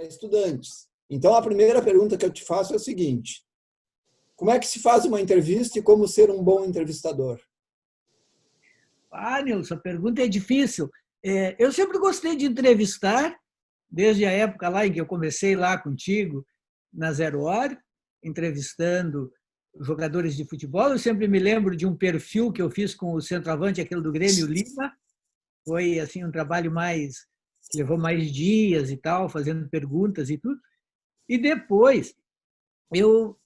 estudantes. Então, a primeira pergunta que eu te faço é a seguinte: como é que se faz uma entrevista e como ser um bom entrevistador? Nilson, a pergunta é difícil. Eu sempre gostei de entrevistar, desde a época lá em que eu comecei lá contigo, na Zero Hora, entrevistando jogadores de futebol. Eu sempre me lembro de um perfil que eu fiz com o centroavante, aquele do Grêmio Lima. Foi assim um trabalho que levou mais dias e tal, fazendo perguntas e tudo. E depois eu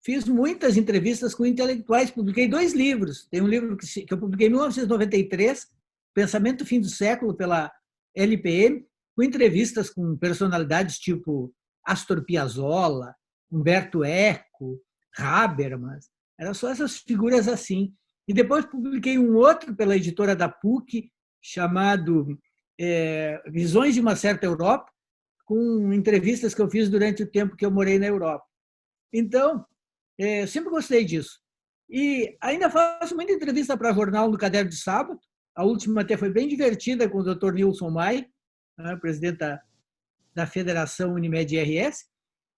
fiz muitas entrevistas com intelectuais, publiquei 2 livros. Tem um livro que eu publiquei em 1993, Pensamento Fim do Século, pela LPM, com entrevistas com personalidades tipo Astor Piazzolla, Humberto Eco, Habermas. Eram só essas figuras assim. E depois publiquei um outro pela editora da PUC, chamado Visões de uma Certa Europa, com entrevistas que eu fiz durante o tempo que eu morei na Europa. Então, sempre gostei disso. E ainda faço muita entrevista para jornal no Caderno de Sábado. A última até foi bem divertida com o Dr. Nilson Maia, presidente da Federação Unimed RS,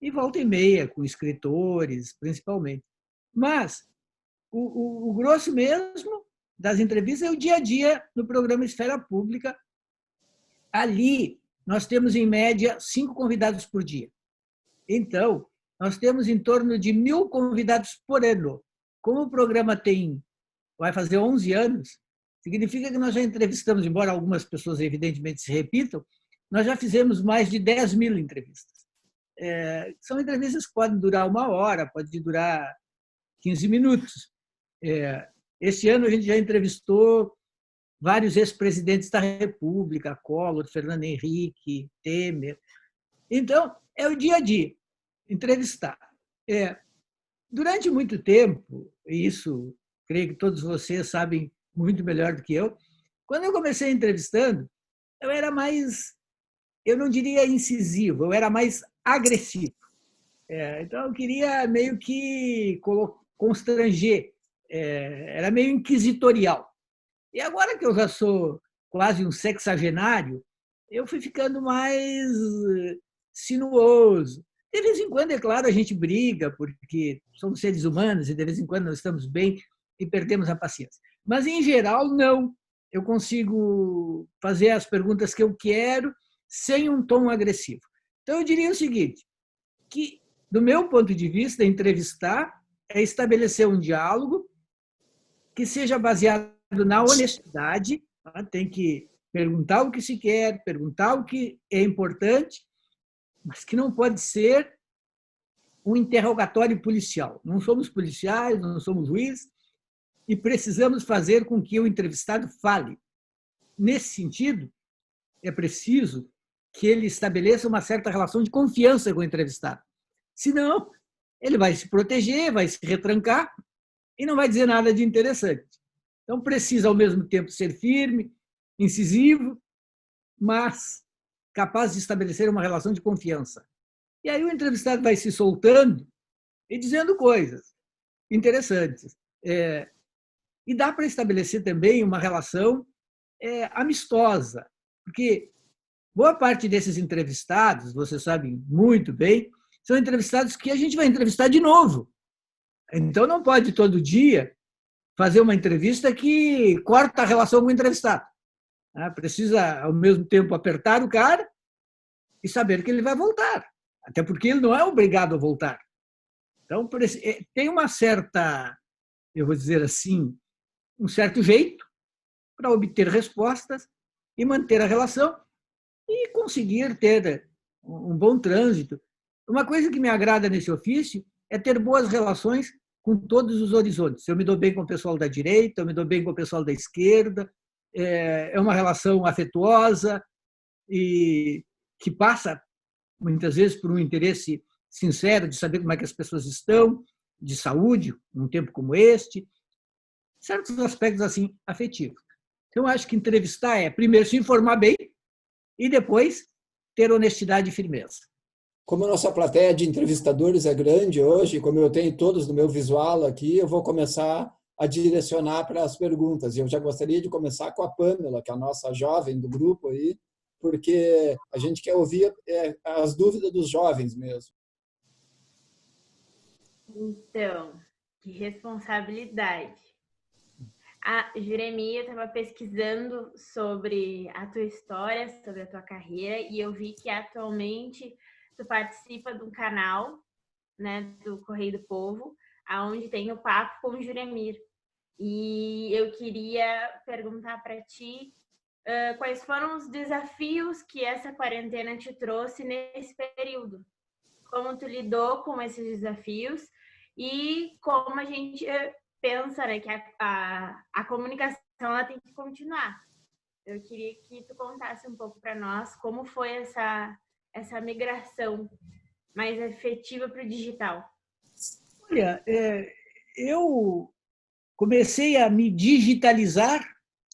e volta e meia com escritores, principalmente. Mas o grosso mesmo das entrevistas é o dia a dia no programa Esfera Pública. Ali, nós temos, em média, 5 convidados por dia. Então, nós temos em torno de 1.000 convidados por ano. Como o programa vai fazer 11 anos, significa que nós já entrevistamos, embora algumas pessoas evidentemente se repitam, nós já fizemos mais de 10.000 entrevistas. São entrevistas que podem durar 1 hora, pode durar 15 minutos. Este ano a gente já entrevistou vários ex-presidentes da República, Collor, Fernando Henrique, Temer. Então, é o dia a dia, entrevistar. Durante muito tempo, e isso creio que todos vocês sabem muito melhor do que eu, quando eu comecei entrevistando, eu era mais, eu não diria incisivo, eu era mais agressivo. Então, eu queria meio que constranger, era meio inquisitorial. E agora que eu já sou quase um sexagenário, eu fui ficando mais sinuoso. De vez em quando, é claro, a gente briga, porque somos seres humanos e de vez em quando nós estamos bem e perdemos a paciência. Mas, em geral, não. Eu consigo fazer as perguntas que eu quero sem um tom agressivo. Então, eu diria o seguinte, que, do meu ponto de vista, entrevistar é estabelecer um diálogo que seja baseado na honestidade, tem que perguntar o que se quer, perguntar o que é importante, mas que não pode ser um interrogatório policial. Não somos policiais, não somos juízes, e precisamos fazer com que o entrevistado fale. Nesse sentido, é preciso que ele estabeleça uma certa relação de confiança com o entrevistado. Senão, ele vai se proteger, vai se retrancar e não vai dizer nada de interessante. Então, precisa, ao mesmo tempo, ser firme, incisivo, mas capaz de estabelecer uma relação de confiança. E aí o entrevistado vai se soltando e dizendo coisas interessantes. E dá para estabelecer também uma relação amistosa, porque boa parte desses entrevistados, vocês sabem muito bem, são entrevistados que a gente vai entrevistar de novo. Então, não pode todo dia fazer uma entrevista que corta a relação com o entrevistado. Precisa, ao mesmo tempo, apertar o cara e saber que ele vai voltar, até porque ele não é obrigado a voltar. Então, tem uma certa, eu vou dizer assim, um certo jeito para obter respostas e manter a relação e conseguir ter um bom trânsito. Uma coisa que me agrada nesse ofício é ter boas relações com todos os horizontes. Eu me dou bem com o pessoal da direita, eu me dou bem com o pessoal da esquerda, é uma relação afetuosa e que passa, muitas vezes, por um interesse sincero de saber como é que as pessoas estão, de saúde, num tempo como este, certos aspectos assim afetivos. Então, eu acho que entrevistar é, primeiro, se informar bem e depois ter honestidade e firmeza. Como a nossa plateia de entrevistadores é grande hoje, como eu tenho todos no meu visual aqui, eu vou começar a direcionar para as perguntas. Eu já gostaria de começar com a Pamela, que é a nossa jovem do grupo aí. porque a gente quer ouvir as dúvidas dos jovens mesmo. Então, que responsabilidade. Juremi, eu estava pesquisando sobre a tua história, sobre a tua carreira, e eu vi que atualmente tu participa de um canal, né, do Correio do Povo, onde tem o Papo com o Juremir. E eu queria perguntar para ti quais foram os desafios que essa quarentena te trouxe nesse período. Como tu lidou com esses desafios e como a gente pensa, né, que a comunicação ela tem que continuar. Eu queria que tu contasse um pouco para nós como foi essa migração mais efetiva para o digital. Olha, eu comecei a me digitalizar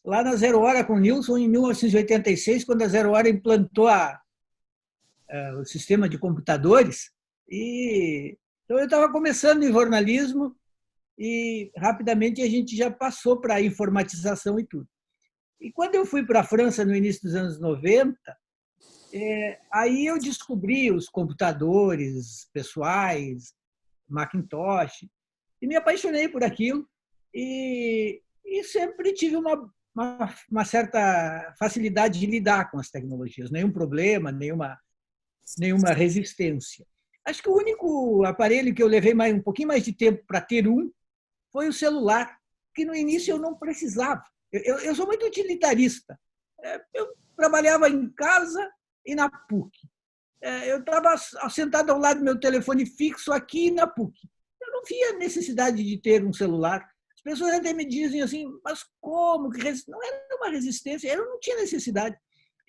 lá na Zero Hora com o Nilson em 1986, quando a Zero Hora implantou o sistema de computadores. Então, eu estava começando em jornalismo e rapidamente a gente já passou para a informatização e tudo. E quando eu fui para a França no início dos anos 90, aí eu descobri os computadores pessoais, Macintosh, e me apaixonei por aquilo e sempre tive uma certa facilidade de lidar com as tecnologias, nenhum problema, nenhuma resistência. Acho que o único aparelho que eu levei um pouquinho mais de tempo para ter foi o celular, que no início eu não precisava. Eu sou muito utilitarista. Eu trabalhava em casa e na PUC. Eu estava sentado ao lado do meu telefone fixo aqui na PUC. Eu não via necessidade de ter um celular. As pessoas até me dizem assim, mas como? Não era uma resistência, eu não tinha necessidade.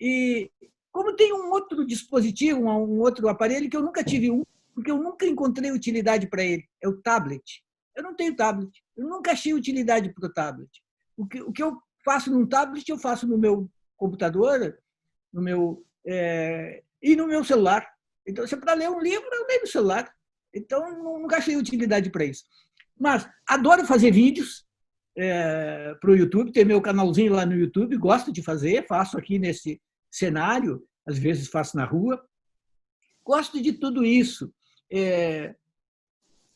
E como tem um outro dispositivo, um outro aparelho que eu nunca tive porque eu nunca encontrei utilidade para ele, é o tablet. Eu não tenho tablet, eu nunca achei utilidade para o tablet. O que eu faço num tablet, eu faço no meu computador, e no meu celular. Então, se é para ler um livro, eu leio no celular. Então, nunca achei utilidade para isso. Mas adoro fazer vídeos para o YouTube, tem meu canalzinho lá no YouTube, gosto de fazer, faço aqui nesse cenário, às vezes faço na rua. Gosto de tudo isso.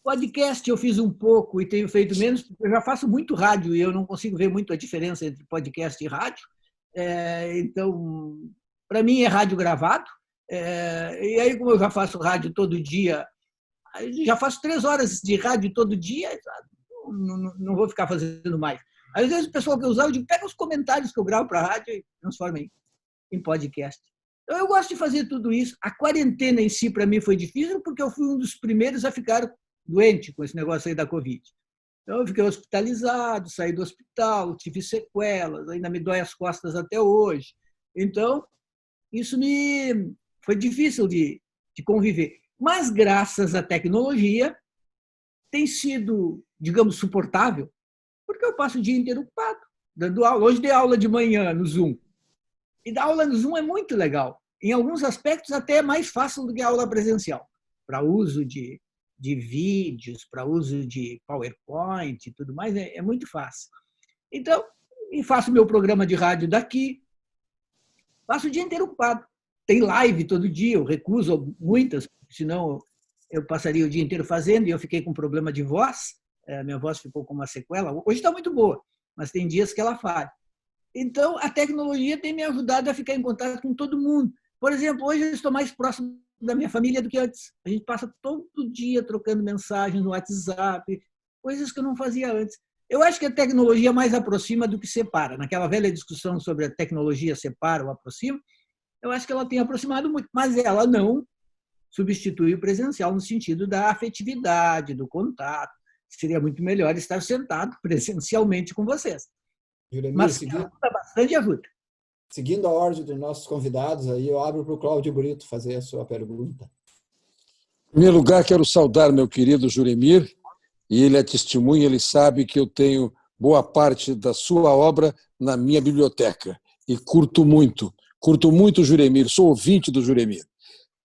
Podcast eu fiz um pouco e tenho feito menos, porque eu já faço muito rádio e eu não consigo ver muito a diferença entre podcast e rádio. Então, para mim é rádio gravado. E aí, como eu já faço rádio todo dia, já faço 3 horas de rádio todo dia, não vou ficar fazendo mais. Às vezes o pessoal que usar, eu digo, pega os comentários que eu gravo para a rádio e transforma em podcast. Então, eu gosto de fazer tudo isso. A quarentena em si, para mim, foi difícil, porque eu fui um dos primeiros a ficar doente com esse negócio aí da Covid. Então, eu fiquei hospitalizado, saí do hospital, tive sequelas, ainda me dói as costas até hoje. Então, isso foi difícil de conviver. Mas, graças à tecnologia, tem sido, digamos, suportável, porque eu passo o dia inteiro ocupado, dando aula. Hoje dei aula de manhã no Zoom. E dar aula no Zoom é muito legal. Em alguns aspectos, até é mais fácil do que a aula presencial, para uso de vídeos, para uso de PowerPoint e tudo mais, é muito fácil. Então, e faço meu programa de rádio daqui, passo o dia inteiro ocupado. Tem live todo dia, eu recuso muitas, senão eu passaria o dia inteiro fazendo, e eu fiquei com problema de voz, minha voz ficou com uma sequela. Hoje está muito boa, mas tem dias que ela falha. Então, a tecnologia tem me ajudado a ficar em contato com todo mundo. Por exemplo, hoje eu estou mais próximo da minha família do que antes. A gente passa todo dia trocando mensagens no WhatsApp, coisas que eu não fazia antes. Eu acho que a tecnologia mais aproxima do que separa. Naquela velha discussão sobre a tecnologia separa ou aproxima, eu acho que ela tem aproximado muito, mas ela não substitui o presencial no sentido da afetividade, do contato. Seria muito melhor estar sentado presencialmente com vocês. Juremir, mas ajuda bastante, ajuda. Seguindo a ordem dos nossos convidados, aí eu abro para o Cláudio Brito fazer a sua pergunta. Em primeiro lugar, quero saudar meu querido Juremir, e ele é testemunha, ele sabe que eu tenho boa parte da sua obra na minha biblioteca, e curto muito o Juremir, sou ouvinte do Juremir.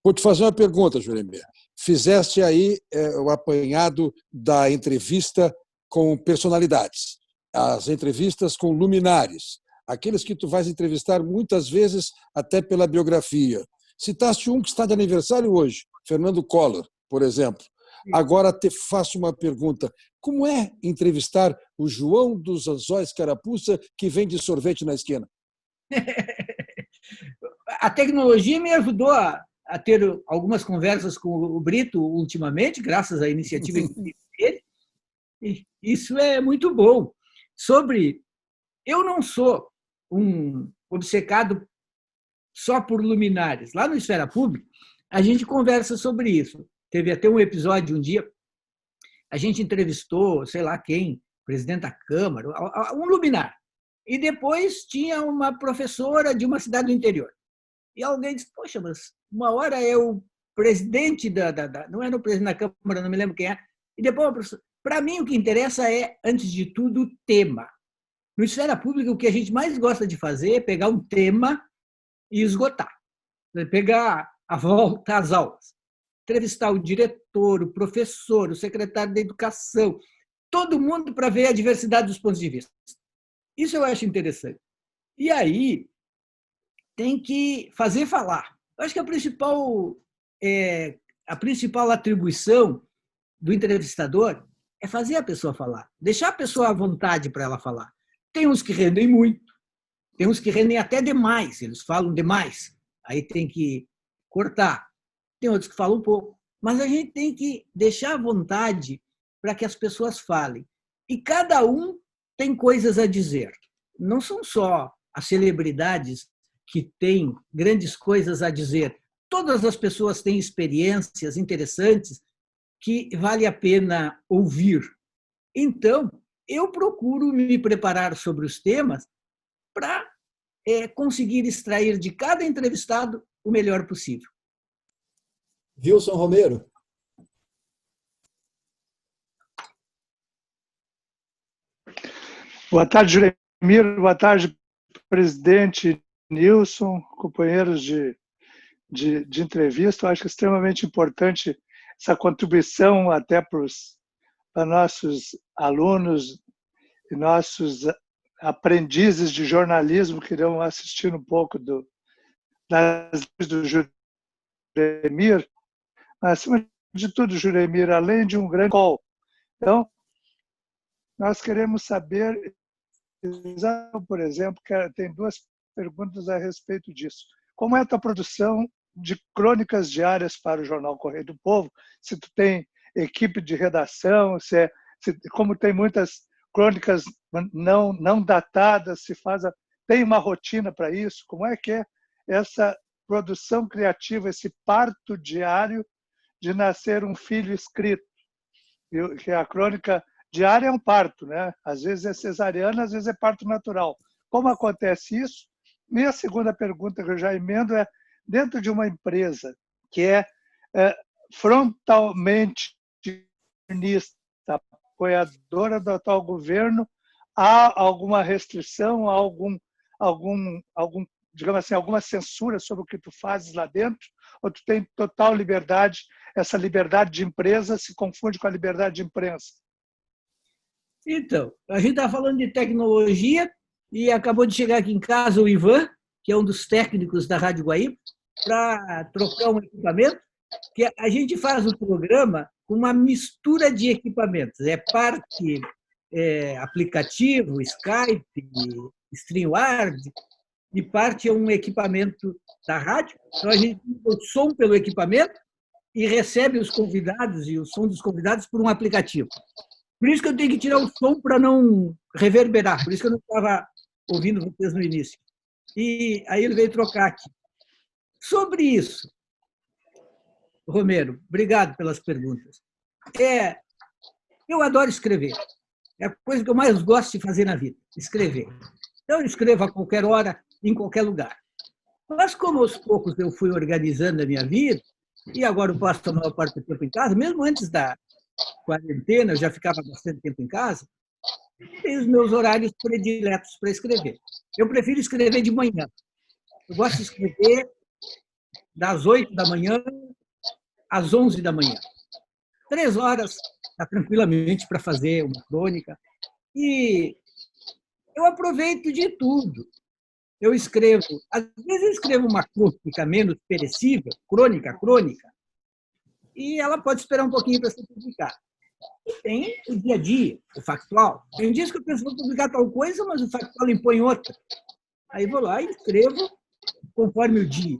Vou te fazer uma pergunta, Juremir. Fizeste aí o apanhado da entrevista com personalidades, as entrevistas com luminares, aqueles que tu vais entrevistar muitas vezes até pela biografia. Citaste um que está de aniversário hoje, Fernando Collor, por exemplo. Agora te faço uma pergunta. Como é entrevistar o João dos Anzóis Carapuça, que vende sorvete na esquina? A tecnologia me ajudou a ter algumas conversas com o Brito ultimamente, graças à iniciativa dele. E isso é muito bom. Eu não sou um obcecado só por luminares. Lá no Esfera Pública, a gente conversa sobre isso. Teve até um episódio um dia, a gente entrevistou, sei lá quem, presidente da Câmara, um luminar. E depois tinha uma professora de uma cidade do interior. E alguém disse, poxa, mas uma hora é o presidente não era o presidente da Câmara, não me lembro quem é. E depois, para mim, o que interessa é, antes de tudo, o tema. No Esfera Pública, o que a gente mais gosta de fazer é pegar um tema e esgotar. Pegar a volta às aulas. Entrevistar o diretor, o professor, o secretário da educação, todo mundo para ver a diversidade dos pontos de vista. Isso eu acho interessante. E aí tem que fazer falar. Eu acho que a principal atribuição do entrevistador é fazer a pessoa falar, deixar a pessoa à vontade para ela falar. Tem uns que rendem muito, tem uns que rendem até demais, eles falam demais, aí tem que cortar. Tem outros que falam um pouco, mas a gente tem que deixar à vontade para que as pessoas falem. E cada um tem coisas a dizer. Não são só as celebridades que têm grandes coisas a dizer. Todas as pessoas têm experiências interessantes que vale a pena ouvir. Então, eu procuro me preparar sobre os temas para conseguir extrair de cada entrevistado o melhor possível. Wilson Romero. Boa tarde, Juremir. Boa tarde, presidente Nilson, companheiros de entrevista. Eu acho extremamente importante essa contribuição até para nossos alunos e nossos aprendizes de jornalismo que irão assistir um pouco das do Juremir. Mas, acima de tudo, Juremir, além de um grande call. Então, nós queremos saber, por exemplo, que tem duas perguntas a respeito disso. Como é a tua produção de crônicas diárias para o jornal Correio do Povo? Se tu tem equipe de redação, como tem muitas crônicas não datadas, tem uma rotina para isso? Como é que é essa produção criativa, esse parto diário de nascer um filho escrito? Que a crônica diária é um parto, né? Às vezes é cesariana, às vezes é parto natural. Como acontece isso? Minha segunda pergunta que eu já emendo é, dentro de uma empresa que é frontalmente unionista, apoiadora do atual governo, há alguma restrição, digamos assim, alguma censura sobre o que tu fazes lá dentro? Ou tu tem total liberdade? Essa liberdade de empresa se confunde com a liberdade de imprensa? Então, a gente está falando de tecnologia e acabou de chegar aqui em casa o Ivan, que é um dos técnicos da Rádio Guaíba, para trocar um equipamento, que a gente faz o programa com uma mistura de equipamentos. É parte aplicativo, Skype, StreamYard, e parte é um equipamento da rádio. Então, a gente usa o som pelo equipamento e recebe os convidados e o som dos convidados por um aplicativo. Por isso que eu tenho que tirar o som para não reverberar. Por isso que eu não estava ouvindo vocês no início. E aí ele veio trocar aqui. Sobre isso, Romero, obrigado pelas perguntas. Eu adoro escrever. É a coisa que eu mais gosto de fazer na vida, escrever. Então, eu escrevo a qualquer hora, em qualquer lugar. Mas, como aos poucos eu fui organizando a minha vida, e agora eu passo a maior parte do tempo em casa, mesmo antes da quarentena, eu já ficava bastante tempo em casa, tenho os meus horários prediletos para escrever. Eu prefiro escrever de manhã. Eu gosto de escrever das 8 da manhã às 11 da manhã. 3 horas, dá tranquilamente para fazer uma crônica. E eu aproveito de tudo. Eu escrevo, às vezes eu escrevo uma crônica menos perecível, crônica, e ela pode esperar um pouquinho para ser publicada. E tem o dia a dia, o factual. Tem dias que eu penso, vou publicar tal coisa, mas o factual impõe outra. Aí vou lá e escrevo conforme o dia.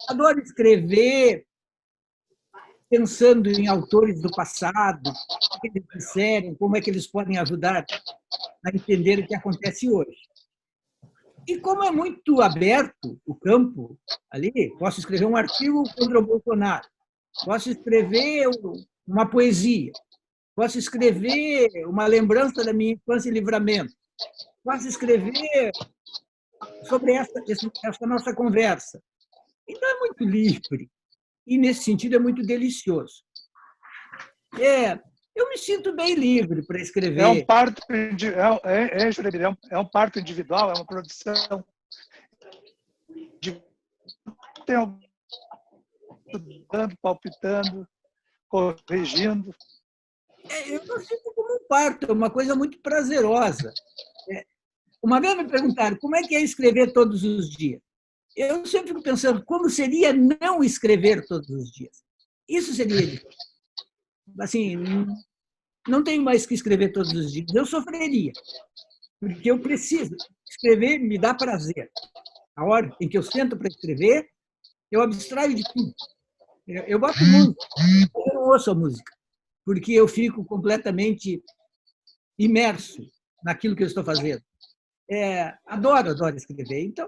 Adoro escrever pensando em autores do passado, o que eles disseram, como é que eles podem ajudar a entender o que acontece hoje. E como é muito aberto o campo ali, posso escrever um artigo contra o Bolsonaro, posso escrever uma poesia, posso escrever uma lembrança da minha infância em Livramento, posso escrever sobre essa nossa conversa. Então, é muito livre. E, nesse sentido, é muito delicioso. Eu me sinto bem livre para escrever. É um parto, é um parto individual, é uma produção. Tem alguém estudando, palpitando, corrigindo. Eu não sinto como um parto, é uma coisa muito prazerosa. Uma vez me perguntaram como é que é escrever todos os dias. Eu sempre fico pensando como seria não escrever todos os dias. Isso seria difícil. Assim, não tenho mais que escrever todos os dias. Eu sofreria, porque eu preciso. Escrever me dá prazer. A hora em que eu sento para escrever, eu abstraio de tudo. Eu boto música, eu não ouço a música, porque eu fico completamente imerso naquilo que eu estou fazendo. Adoro escrever. Então,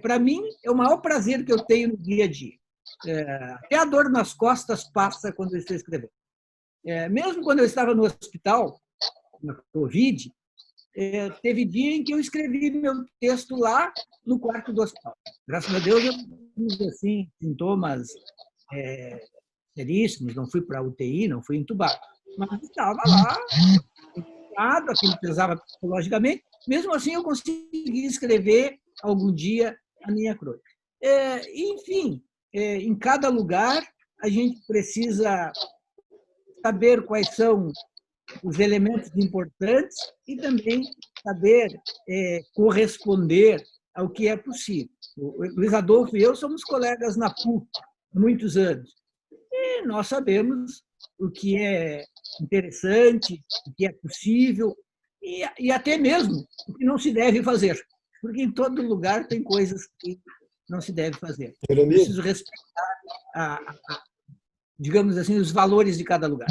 para mim, é o maior prazer que eu tenho no dia a dia. Até a dor nas costas passa quando eu estou escrevendo. Mesmo quando eu estava no hospital, na Covid, teve dia em que eu escrevi meu texto lá no quarto do hospital. Graças a Deus, eu não tive assim, sintomas seríssimos, não fui para a UTI, não fui entubado. Mas estava lá, aquilo pesava psicologicamente. Mesmo assim, eu consegui escrever algum dia a minha crônica. Enfim, em cada lugar, a gente precisa saber quais são os elementos importantes e também saber corresponder ao que é possível. O Luiz Adolfo e eu somos colegas na PUC há muitos anos. E nós sabemos o que é interessante, o que é possível e até mesmo o que não se deve fazer. Porque em todo lugar tem coisas que não se deve fazer. Preciso respeitar, digamos assim, os valores de cada lugar.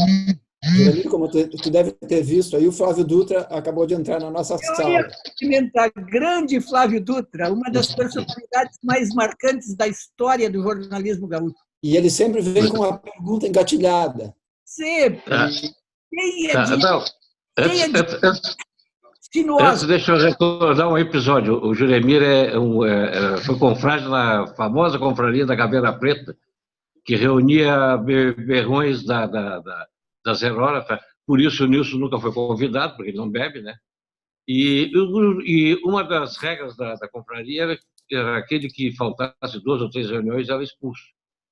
Jeremir, como tu deve ter visto, aí o Flávio Dutra acabou de entrar na nossa sala. Eu ia cumprimentar grande Flávio Dutra, uma das personalidades mais marcantes da história do jornalismo gaúcho. E ele sempre vem com uma pergunta engatilhada. Sempre. Quem é Antes, deixa eu recordar um episódio. O Juremir foi confrade na famosa confraria da Caveira Preta, que reunia berrões da Zero Hora. Por isso o Nilson nunca foi convidado, porque ele não bebe, né? E uma das regras da confraria era aquele que faltasse 2 ou 3 reuniões era expulso.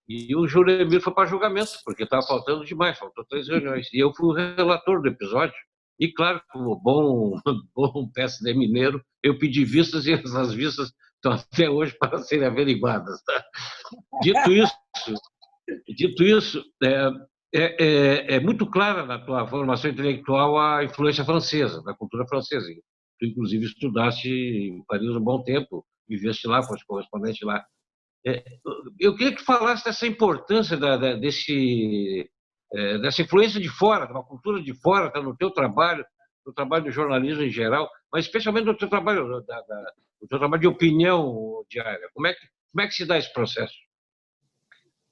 E o Juremir foi para julgamento, porque estava faltando demais, faltou 3 reuniões. E eu fui o relator do episódio. E, claro, como bom PSD mineiro, eu pedi vistas e essas vistas estão até hoje para serem averiguadas. Tá? Dito isso, é muito clara na tua formação intelectual a influência francesa, da cultura francesa. Tu, inclusive, estudaste em Paris um bom tempo, viveste lá, foste correspondente lá. Eu queria que falasse dessa importância dessa influência de fora, de uma cultura de fora, tá no teu trabalho, no trabalho do jornalismo em geral, mas especialmente no teu trabalho, no teu trabalho de opinião diária. Como é que se dá esse processo?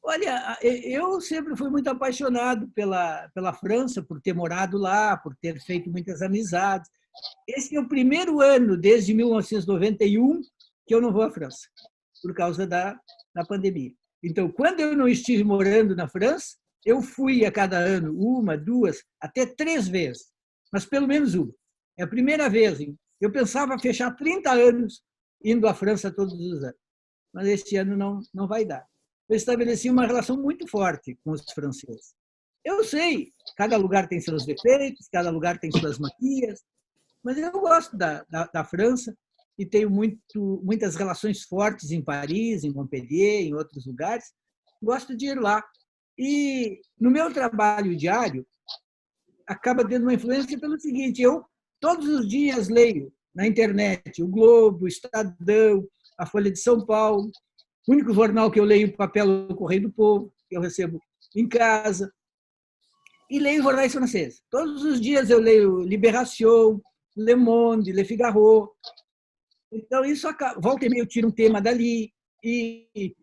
Olha, eu sempre fui muito apaixonado pela França, por ter morado lá, por ter feito muitas amizades. Esse é o primeiro ano, desde 1991, que eu não vou à França, por causa da pandemia. Então, quando eu não estive morando na França, eu fui a cada ano 1, 2, até 3 vezes, mas pelo menos uma. É a primeira vez. Eu pensava fechar 30 anos indo à França todos os anos, mas este ano não vai dar. Eu estabeleci uma relação muito forte com os franceses. Eu sei, cada lugar tem seus defeitos, cada lugar tem suas manias, Mas eu gosto da França e tenho muitas relações fortes em Paris, em Montpellier, em outros lugares. Gosto de ir lá. E no meu trabalho diário, acaba tendo uma influência pelo seguinte: eu todos os dias leio na internet o Globo, o Estadão, a Folha de São Paulo. O único jornal que eu leio em papel é o Correio do Povo, que eu recebo em casa. E leio jornais franceses. Todos os dias eu leio Libération, Le Monde, Le Figaro. Então, isso volta e meia eu tiro um tema dali e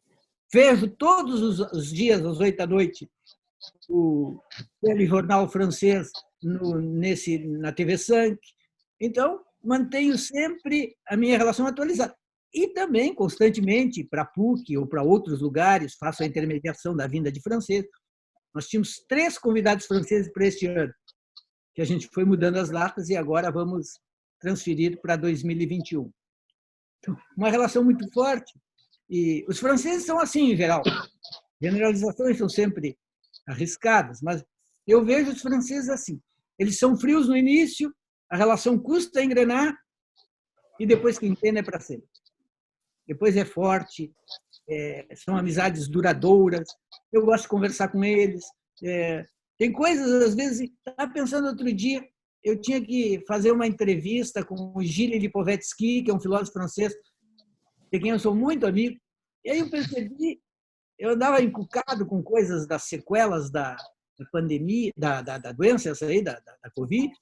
vejo todos os dias, às 20h, o jornal francês na TV 5. Então, mantenho sempre a minha relação atualizada. E também, constantemente, para a PUC ou para outros lugares, faço a intermediação da vinda de francês. Nós tínhamos 3 convidados franceses para este ano, que a gente foi mudando as datas e agora vamos transferir para 2021. Então, uma relação muito forte. E os franceses são assim, em geral. Generalizações são sempre arriscadas, mas eu vejo os franceses assim. Eles são frios no início, a relação custa a engrenar e depois que entende é para sempre. Depois é forte, são amizades duradouras. Eu gosto de conversar com eles. Tem coisas, às vezes, estava pensando outro dia, eu tinha que fazer uma entrevista com o Gilles Lipovetsky, que é um filósofo francês, de quem eu sou muito amigo. E aí eu percebi, eu andava encucado com coisas das sequelas da pandemia, da doença, essa aí, da Covid,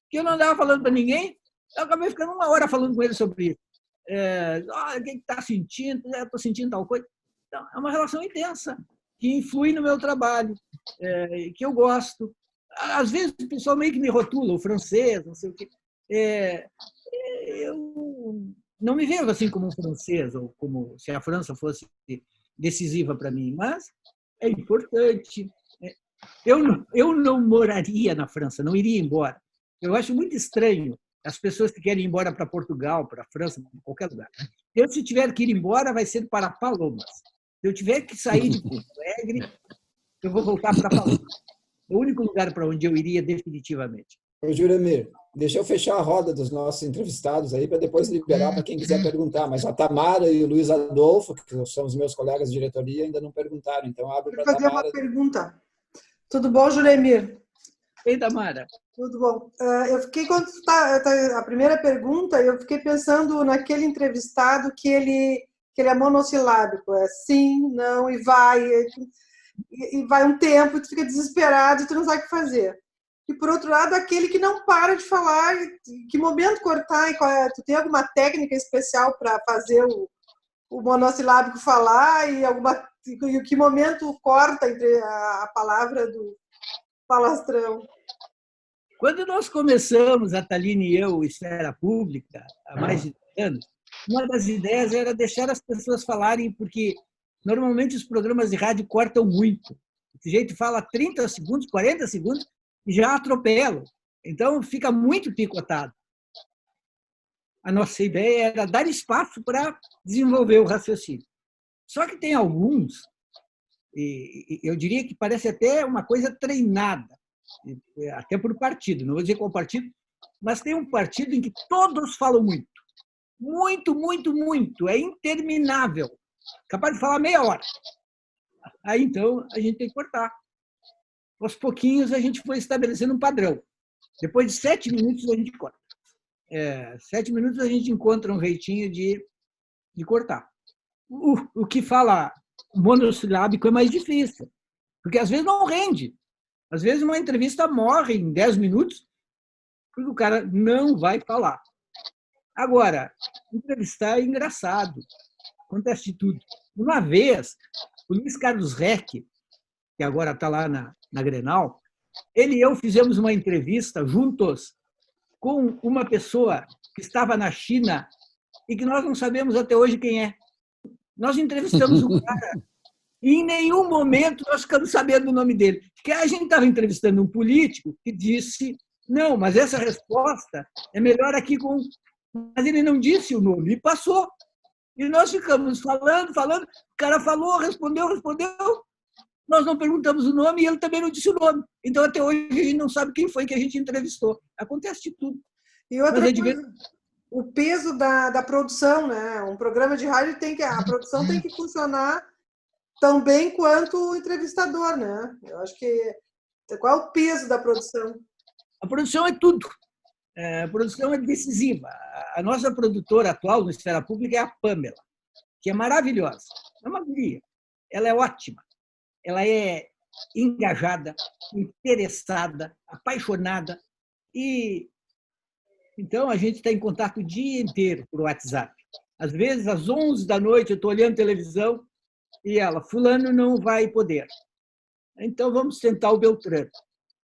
que eu não andava falando para ninguém. Eu acabei ficando 1 hora falando com ele sobre isso. O que está sentindo? Estou sentindo tal coisa. Então, é uma relação intensa, que influi no meu trabalho, que eu gosto. Às vezes o pessoal meio que me rotula, o francês, não sei o quê. Eu não me vejo assim como um francês, ou como se a França fosse decisiva para mim, mas é importante. Eu não moraria na França, não iria embora. Eu acho muito estranho as pessoas que querem ir embora para Portugal, para a França, para qualquer lugar. Eu, se tiver que ir embora, vai ser para Palomas. Se eu tiver que sair de Porto Alegre, eu vou voltar para Palomas. É o único lugar para onde eu iria definitivamente. Ô, Juremir, deixa eu fechar a roda dos nossos entrevistados aí para depois liberar para quem quiser perguntar. Mas a Tamara e o Luiz Adolfo, que são os meus colegas de diretoria, ainda não perguntaram. Então, abro para a Tamara. Vou fazer uma pergunta. Tudo bom, Juremir? Ei, Tamara. Tudo bom. Eu fiquei, quando a primeira pergunta, eu fiquei pensando naquele entrevistado que ele é monossilábico, é sim, não, e vai um tempo, e tu fica desesperado e tu não sabe o que fazer. E, por outro lado, aquele que não para de falar, que momento cortar, tu tem alguma técnica especial para fazer o monossilábico falar e que momento corta entre a palavra do palastrão? Quando nós começamos, a Thaline e eu, Esfera Pública, há mais de 10 anos, uma das ideias era deixar as pessoas falarem, porque normalmente os programas de rádio cortam muito. O sujeito fala 30 segundos, 40 segundos e já atropela. Então, fica muito picotado. A nossa ideia era dar espaço para desenvolver o raciocínio. Só que tem alguns, e eu diria que parece até uma coisa treinada, até por partido, não vou dizer qual partido, mas tem um partido em que todos falam muito. Muito, muito, muito. É interminável. Capaz de falar meia hora. Aí, então, a gente tem que cortar. Aos pouquinhos, a gente foi estabelecendo um padrão. Depois de 7 minutos, a gente corta. 7 minutos, a gente encontra um jeitinho de cortar. O que fala monossilábico é mais difícil, porque às vezes não rende. Às vezes uma entrevista morre em 10 minutos porque o cara não vai falar. Agora, entrevistar é engraçado. Acontece de tudo. Uma vez, o Luiz Carlos Reck, que agora está lá na Grenal, ele e eu fizemos uma entrevista juntos com uma pessoa que estava na China e que nós não sabemos até hoje quem é. Nós entrevistamos o cara e em nenhum momento nós ficamos sabendo o nome dele. Porque a gente estava entrevistando um político que disse, não, mas essa resposta é melhor aqui com... Mas ele não disse o nome, e passou. E nós ficamos falando, o cara falou, respondeu, nós não perguntamos o nome e ele também não disse o nome. Então, até hoje, a gente não sabe quem foi que a gente entrevistou. Acontece de tudo. E outra Mas coisa, o peso da produção, né? Um programa de rádio a produção tem que funcionar tão bem quanto o entrevistador, né? Eu acho que qual é o peso da produção? a produção é tudo. A produção é decisiva. A nossa produtora atual no Esfera Pública é a Pamela, que é maravilhosa. É uma guria. Ela é ótima. Ela é engajada, interessada, apaixonada. E então a gente está em contato o dia inteiro por WhatsApp. Às vezes, às 11 da noite, eu estou olhando televisão e ela, fulano não vai poder. Então vamos tentar o Beltrano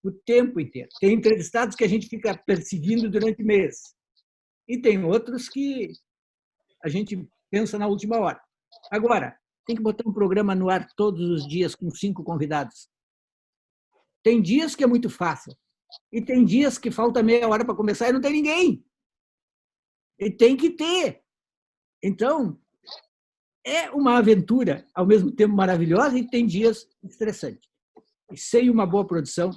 o tempo inteiro. Tem entrevistados que a gente fica perseguindo durante meses. E tem outros que a gente pensa na última hora. Agora, tem que botar um programa no ar todos os dias com 5 convidados. Tem dias que é muito fácil. E tem dias que falta meia hora para começar e não tem ninguém. E tem que ter. Então, é uma aventura, ao mesmo tempo maravilhosa, e tem dias estressantes. E sem uma boa produção,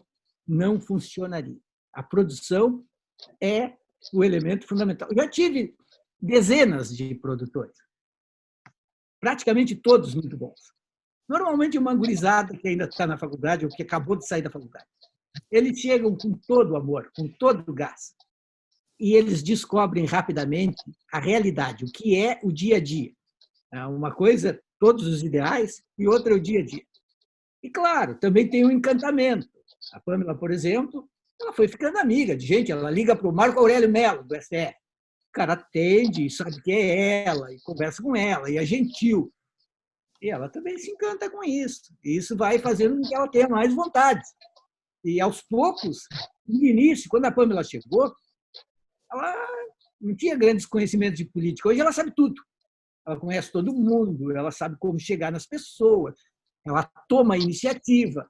não funcionaria. A produção é o elemento fundamental. Eu já tive dezenas de produtores, praticamente todos muito bons. Normalmente uma gurizada que ainda está na faculdade ou que acabou de sair da faculdade. Eles chegam com todo o amor, com todo o gás. E eles descobrem rapidamente a realidade, o que é o dia a dia. Uma coisa, todos os ideais, e outra é o dia a dia. E, claro, também tem um encantamento. A Pamela, por exemplo, ela foi ficando amiga de gente, ela liga para o Marco Aurélio Mello, do STF. O cara atende, sabe que é ela, e conversa com ela, e é gentil. E ela também se encanta com isso. E isso vai fazendo com que ela tenha mais vontade. E, aos poucos, no início, quando a Pamela chegou, ela não tinha grandes conhecimentos de política. Hoje ela sabe tudo. Ela conhece todo mundo, ela sabe como chegar nas pessoas, ela toma a iniciativa.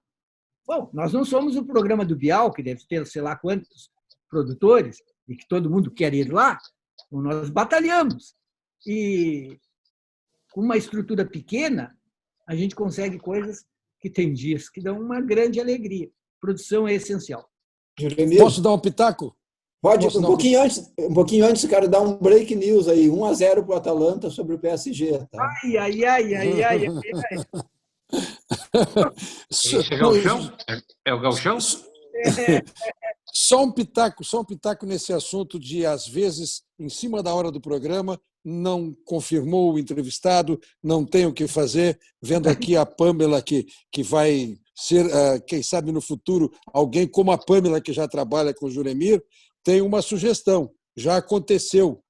Bom, nós não somos o programa do Bial, que deve ter sei lá quantos produtores, e que todo mundo quer ir lá. Então, nós batalhamos. E, com uma estrutura pequena, a gente consegue coisas que tem dias que dão uma grande alegria. Produção é essencial. Juremir, Posso dar um pitaco? pode, um pouquinho antes, quero dar um break news aí, 1-0 para o Atalanta sobre o PSG. Tá? Ai. Esse é Gauchão? É o Gauchão? Só um pitaco nesse assunto de, às vezes, em cima da hora do programa, não confirmou o entrevistado, não tem o que fazer, vendo aqui a Pamela, que vai ser, quem sabe no futuro, alguém como a Pamela, que já trabalha com o Juremir, tem uma sugestão. Já aconteceu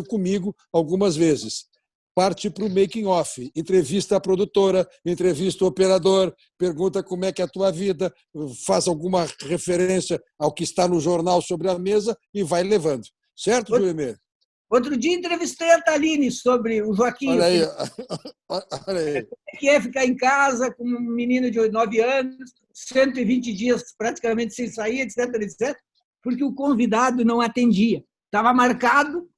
comigo algumas vezes. Parte para o making off, entrevista a produtora, entrevista o operador, pergunta como é que é a tua vida, faz alguma referência ao que está no jornal sobre a mesa e vai levando. Certo, Juremir? Outro dia entrevistei a Thaline sobre o Joaquim. Olha aí. Olha aí. Que é ficar em casa com um menino de 9 anos, 120 dias praticamente sem sair, etc. Porque o convidado não atendia. Estava marcado,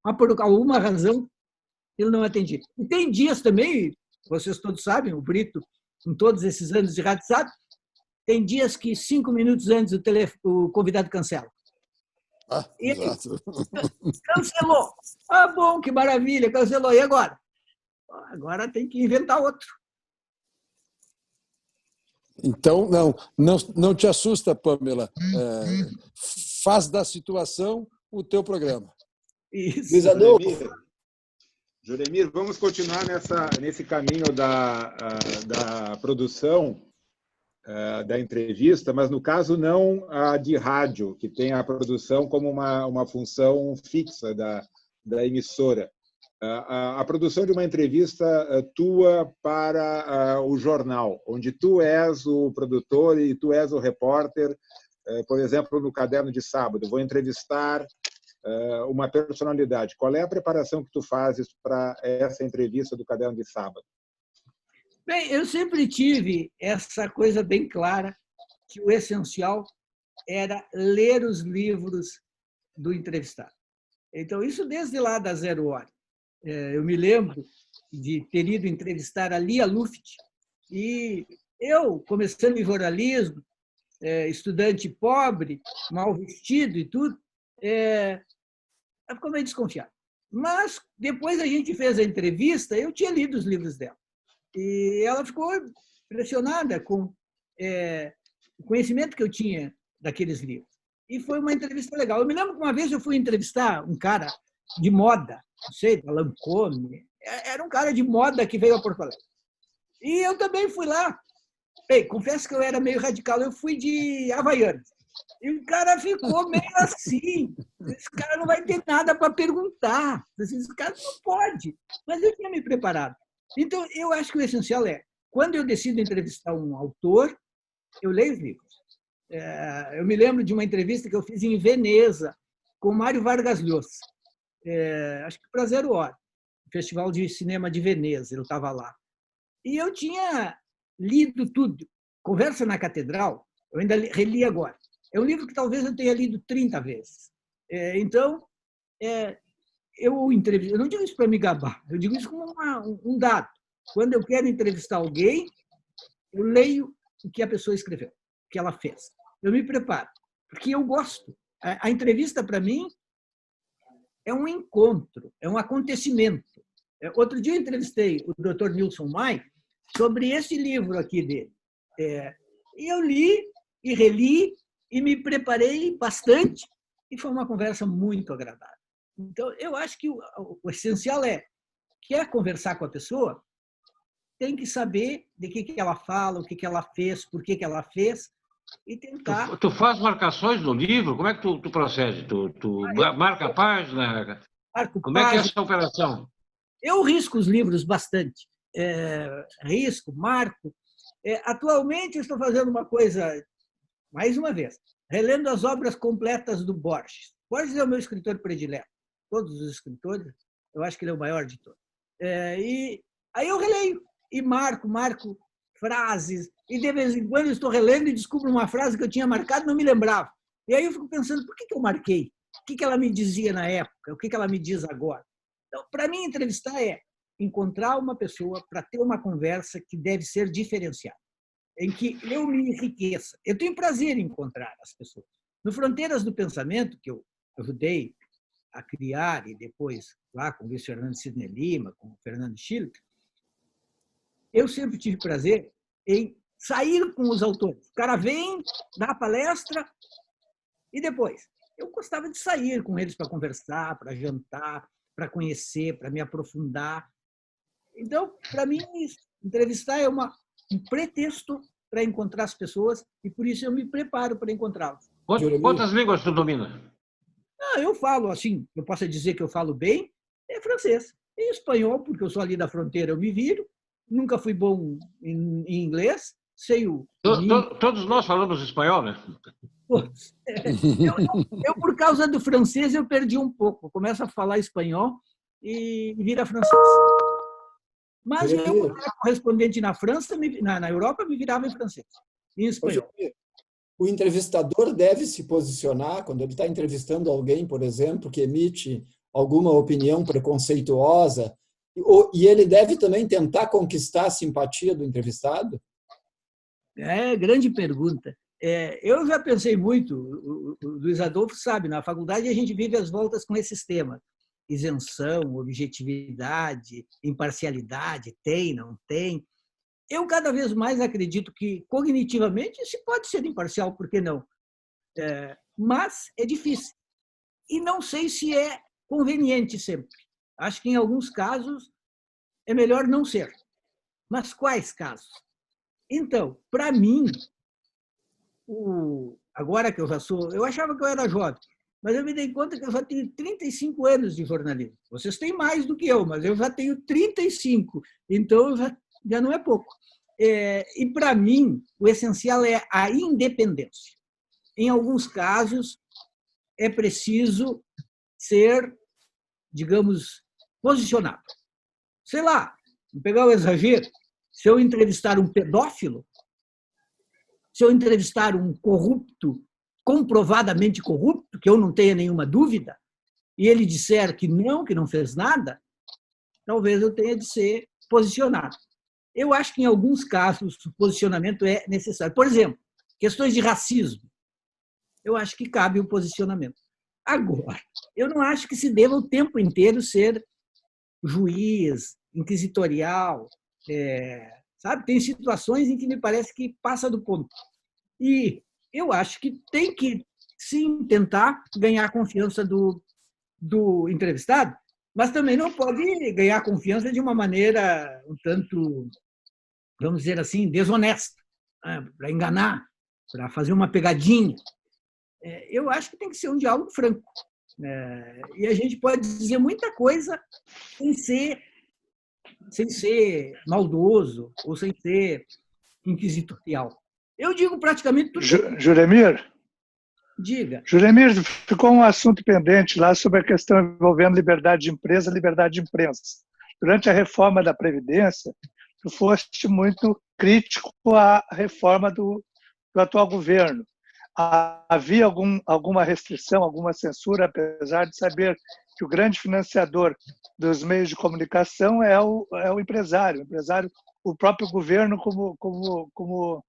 mas por alguma razão ele não atendia. E tem dias também, vocês todos sabem, o Brito, com todos esses anos de rádio, sabe, tem dias que 5 minutos antes o convidado cancela. Exato. Cancelou. Ah, bom, que maravilha, cancelou. E agora? Agora tem que inventar outro. Então, não te assusta, Pamela. Faz da situação o teu programa. Isso. Juremir, vamos continuar nesse caminho da produção da entrevista, mas no caso não a de rádio, que tem a produção como uma função fixa da emissora. A produção de uma entrevista tua para o jornal, onde tu és o produtor e tu és o repórter, por exemplo, no Caderno de Sábado, vou entrevistar uma personalidade. Qual é a preparação que tu fazes para essa entrevista do Caderno de Sábado? Bem, eu sempre tive essa coisa bem clara, que o essencial era ler os livros do entrevistado. Então, isso desde lá da 0 Hora. Eu me lembro de ter ido entrevistar a Lia Luft, e eu, começando em jornalismo, estudante pobre, mal vestido e tudo, Ela ficou meio desconfiada. Mas, depois a gente fez a entrevista, eu tinha lido os livros dela. E ela ficou impressionada com o conhecimento que eu tinha daqueles livros. E foi uma entrevista legal. Eu me lembro que uma vez eu fui entrevistar um cara de moda, não sei, da Lancôme. Era um cara de moda que veio a Porto Alegre. E eu também fui lá. Bem, confesso que eu era meio radical. Eu fui de Havaianas. E o cara ficou meio assim. Esse cara não vai ter nada para perguntar. Esse cara não pode. Mas eu tinha me preparado. Então, eu acho que o essencial é, quando eu decido entrevistar um autor, eu leio os livros. Eu me lembro de uma entrevista que eu fiz em Veneza, com Mário Vargas Llosa, acho que para 0 Hora, Festival de Cinema de Veneza, ele estava lá. E eu tinha lido tudo. Conversa na Catedral, eu ainda reli agora. É um livro que talvez eu tenha lido 30 vezes. Então, eu não digo isso para me gabar, eu digo isso como um dado. Quando eu quero entrevistar alguém, eu leio o que a pessoa escreveu, o que ela fez. Eu me preparo, porque eu gosto. A entrevista, para mim, é um encontro, é um acontecimento. Outro dia eu entrevistei o Dr. Nilson Mai sobre esse livro aqui dele. E eu li e reli e me preparei bastante e foi uma conversa muito agradável. Então, eu acho que o essencial quer conversar com a pessoa, tem que saber de que ela fala, o que ela fez, por que ela fez, e tentar... Tu faz marcações no livro? Como é que tu procede? Tu marca a página? Como é que é essa operação? Eu risco os livros bastante. Risco, marco. Atualmente, eu estou fazendo uma coisa, mais uma vez, relendo as obras completas do Borges. Borges é o meu escritor predileto. Todos os escritores, eu acho que ele é o maior de todos. E aí eu releio e marco frases, e de vez em quando eu estou relendo e descubro uma frase que eu tinha marcado e não me lembrava. E aí eu fico pensando, por que eu marquei? O que ela me dizia na época? O que ela me diz agora? Então, para mim, entrevistar é encontrar uma pessoa para ter uma conversa que deve ser diferenciada, em que eu me enriqueça. Eu tenho prazer em encontrar as pessoas. No Fronteiras do Pensamento, que eu ajudei a criar, e depois lá com o Luiz Fernando Sidney Lima, com o Fernando Schiller, eu sempre tive prazer em sair com os autores. O cara vem, dá a palestra, e depois? Eu gostava de sair com eles para conversar, para jantar, para conhecer, para me aprofundar. Então, para mim, entrevistar é um pretexto para encontrar as pessoas, e por isso eu me preparo para encontrá-las. Quantas línguas tu domina? Eu falo assim, eu posso dizer que eu falo bem, francês. E espanhol, porque eu sou ali da fronteira, eu me viro. Nunca fui bom em inglês, sei o... Todos nós falamos espanhol, né? Eu, por causa do francês, eu perdi um pouco. Começo a falar espanhol e vira francês. Mas eu, como era correspondente na França, na Europa, me virava em francês, em espanhol. O entrevistador deve se posicionar quando ele está entrevistando alguém, por exemplo, que emite alguma opinião preconceituosa, e ele deve também tentar conquistar a simpatia do entrevistado? Grande pergunta. Eu já pensei muito, o Luiz Adolfo sabe, na faculdade a gente vive as voltas com esses temas. Isenção, objetividade, imparcialidade, tem, não tem. Eu cada vez mais acredito que cognitivamente se pode ser imparcial, por que não? Mas é difícil. E não sei se é conveniente sempre. Acho que em alguns casos é melhor não ser. Mas quais casos? Então, para mim, agora que eu já sou... Eu achava que eu era jovem, mas eu me dei conta que eu já tenho 35 anos de jornalismo. Vocês têm mais do que eu, mas eu já tenho 35, então já não é pouco. E, para mim, o essencial é a independência. Em alguns casos, é preciso ser, digamos, posicionado. Sei lá, vou pegar o exagero, se eu entrevistar um pedófilo, se eu entrevistar um corrupto, comprovadamente corrupto, que eu não tenha nenhuma dúvida, e ele disser que não fez nada, talvez eu tenha de ser posicionado. Eu acho que, em alguns casos, o posicionamento é necessário. Por exemplo, questões de racismo. Eu acho que cabe o posicionamento. Agora, eu não acho que se deva o tempo inteiro ser juiz, inquisitorial, sabe? Tem situações em que me parece que passa do ponto. E eu acho que tem que, sim, tentar ganhar a confiança do entrevistado, mas também não pode ganhar confiança de uma maneira um tanto, vamos dizer assim, desonesta, né? Para enganar, para fazer uma pegadinha. Eu acho que tem que ser um diálogo franco. E a gente pode dizer muita coisa sem ser maldoso ou sem ser inquisitorial. Eu digo praticamente tudo. Juremir? Diga. Juremir, ficou um assunto pendente lá sobre a questão envolvendo liberdade de empresa, liberdade de imprensa. Durante a reforma da Previdência, tu foste muito crítico à reforma do atual governo. Havia alguma restrição, alguma censura, apesar de saber que o grande financiador dos meios de comunicação é o empresário. O próprio governo como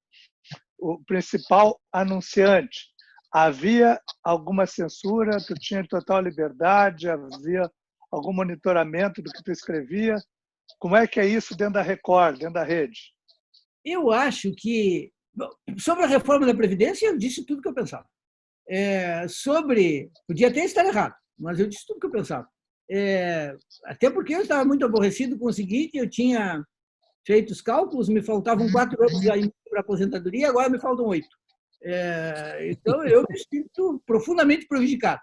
o principal anunciante. Havia alguma censura? Tu tinha total liberdade? Havia algum monitoramento do que tu escrevia? Como é que é isso dentro da Record, dentro da rede? Eu acho que, sobre a reforma da Previdência, eu disse tudo que eu pensava. Podia até estar errado, mas eu disse tudo que eu pensava. Até porque eu estava muito aborrecido com o seguinte: eu tinha feito os cálculos, me faltavam 4 anos para a aposentadoria, agora me faltam 8. Então, eu me sinto profundamente prejudicado.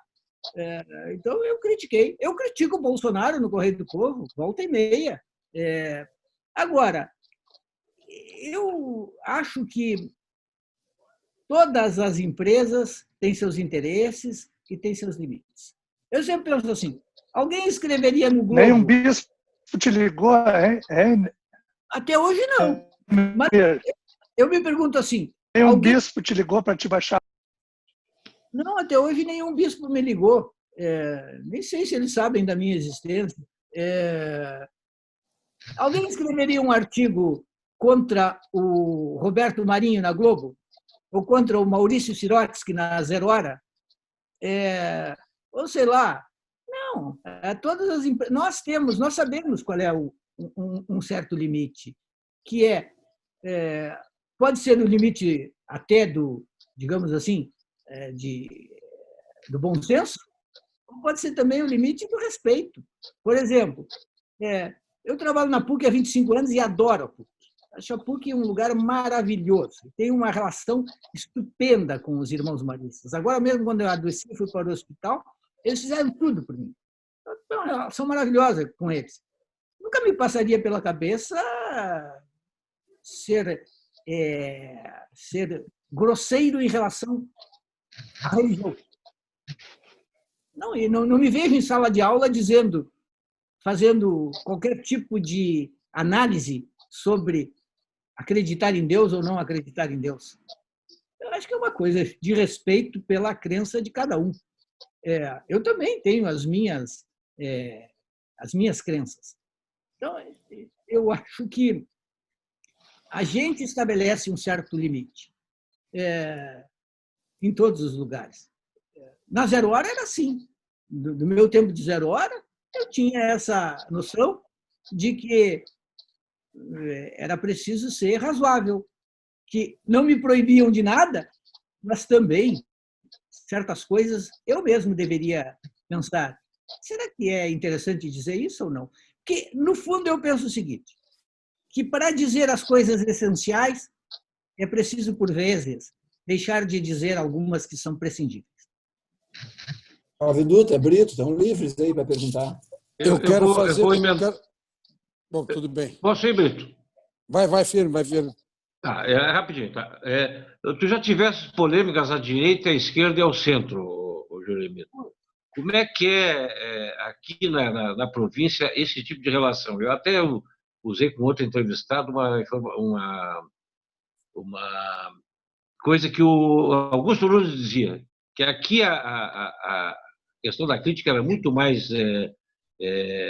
Então, eu critiquei. Eu critico o Bolsonaro no Correio do Povo, volta e meia. Agora, eu acho que todas as empresas têm seus interesses e têm seus limites. Eu sempre penso assim: alguém escreveria no Globo... Nem um bispo te ligou, hein? Até hoje, não. Mas eu me pergunto assim... Nem um bispo te ligou para te baixar? Não, até hoje nenhum bispo me ligou. Nem sei se eles sabem da minha existência. Alguém escreveria um artigo contra o Roberto Marinho na Globo? Ou contra o Maurício Sirotsky na Zero Hora? Ou sei lá. Não. Todas as nós sabemos qual é um certo limite, que pode ser o limite até digamos assim, do bom senso, ou pode ser também o limite do respeito. Por exemplo, eu trabalho na PUC há 25 anos e adoro a PUC. Acho a PUC um lugar maravilhoso. Tem uma relação estupenda com os irmãos maristas. Agora mesmo, quando eu adoeci e fui para o hospital, eles fizeram tudo por mim. Tem uma relação maravilhosa com eles. Nunca me passaria pela cabeça ser grosseiro em relação à religião. Não me vejo em sala de aula fazendo qualquer tipo de análise sobre acreditar em Deus ou não acreditar em Deus. Eu acho que é uma coisa de respeito pela crença de cada um. Eu também tenho as minhas crenças. Então, eu acho que a gente estabelece um certo limite em todos os lugares. Na Zero Hora era assim. Do meu tempo de Zero Hora, eu tinha essa noção de que era preciso ser razoável, que não me proibiam de nada, mas também certas coisas eu mesmo deveria pensar: será que é interessante dizer isso ou não? Porque, no fundo, eu penso o seguinte, que para dizer as coisas essenciais é preciso, por vezes, deixar de dizer algumas que são prescindíveis. Jovem Dutra, Brito, estão livres aí para perguntar. Eu quero fazer... Bom, tudo bem. Posso ir, Brito? Vai, firme, vai, firme. Tá, rapidinho. Tá. Tu já tivesse polêmicas à direita, à esquerda e ao centro, Juremir. Como é que aqui na província esse tipo de relação? Eu até usei com outro entrevistado uma coisa que o Augusto Nunes dizia, que aqui a questão da crítica era muito mais...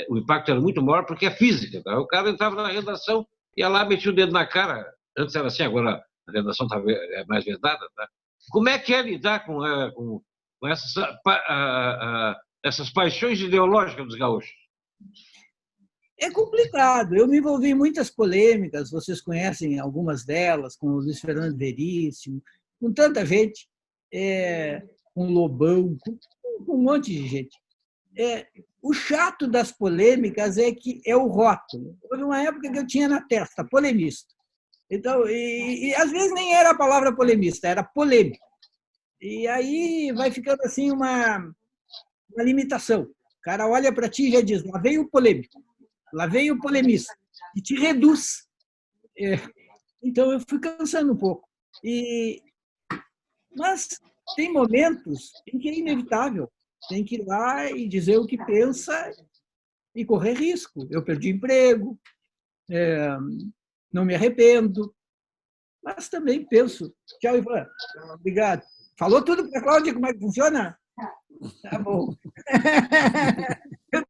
o impacto era muito maior porque é física. Tá? O cara entrava na redação, ia lá, metia o dedo na cara. Antes era assim, agora a redação está mais vedada. Tá? Como é que é lidar com com essas paixões ideológicas dos gaúchos? É complicado. Eu me envolvi em muitas polêmicas, vocês conhecem algumas delas, com o Luiz Fernando Veríssimo, com tanta gente, com o Lobão, com um monte de gente. O chato das polêmicas é que é o rótulo. Houve uma época que eu tinha na testa, polemista. Então, e às vezes nem era a palavra polemista, era polêmico. E aí vai ficando assim uma limitação. O cara olha para ti e já diz, lá vem o polêmico, lá vem o polemista, e te reduz. Então, eu fui cansando um pouco. Mas tem momentos em que é inevitável. Tem que ir lá e dizer o que pensa e correr risco. Eu perdi emprego, não me arrependo, mas também penso. Tchau, Ivan. Obrigado. Falou tudo para a Cláudia como é que funciona? Tá bom.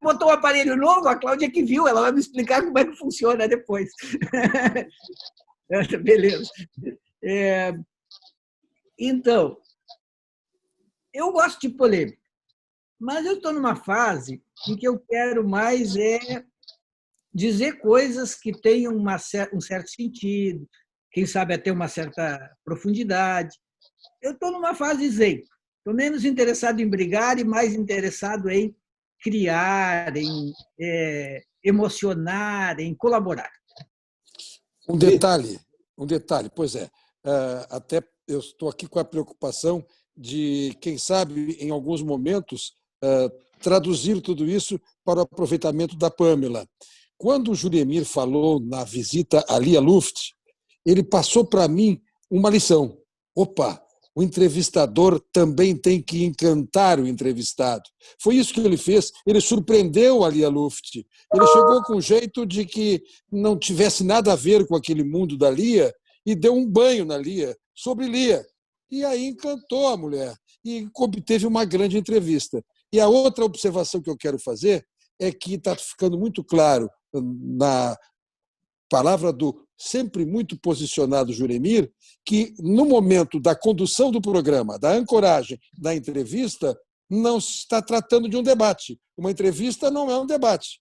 Botou um aparelho novo, a Cláudia que viu, ela vai me explicar como é que funciona depois. Beleza. Então, eu gosto de polêmica, mas eu estou numa fase em que eu quero mais dizer coisas que tenham um certo sentido, quem sabe até uma certa profundidade. Eu estou numa fase zen. Estou menos interessado em brigar e mais interessado em criar, em emocionar, em colaborar. Um detalhe, pois é. Até eu estou aqui com a preocupação de, quem sabe, em alguns momentos, traduzir tudo isso para o aproveitamento da Pamela. Quando o Juremir falou na visita à Lia Luft, ele passou para mim uma lição. Opa! O entrevistador também tem que encantar o entrevistado. Foi isso que ele fez. Ele surpreendeu a Lia Luft. Ele chegou com um jeito de que não tivesse nada a ver com aquele mundo da Lia e deu um banho na Lia, sobre Lia. E aí encantou a mulher e obteve uma grande entrevista. E a outra observação que eu quero fazer é que está ficando muito claro na palavra do sempre muito posicionado Juremir, que no momento da condução do programa, da ancoragem, da entrevista, não se está tratando de um debate. Uma entrevista não é um debate.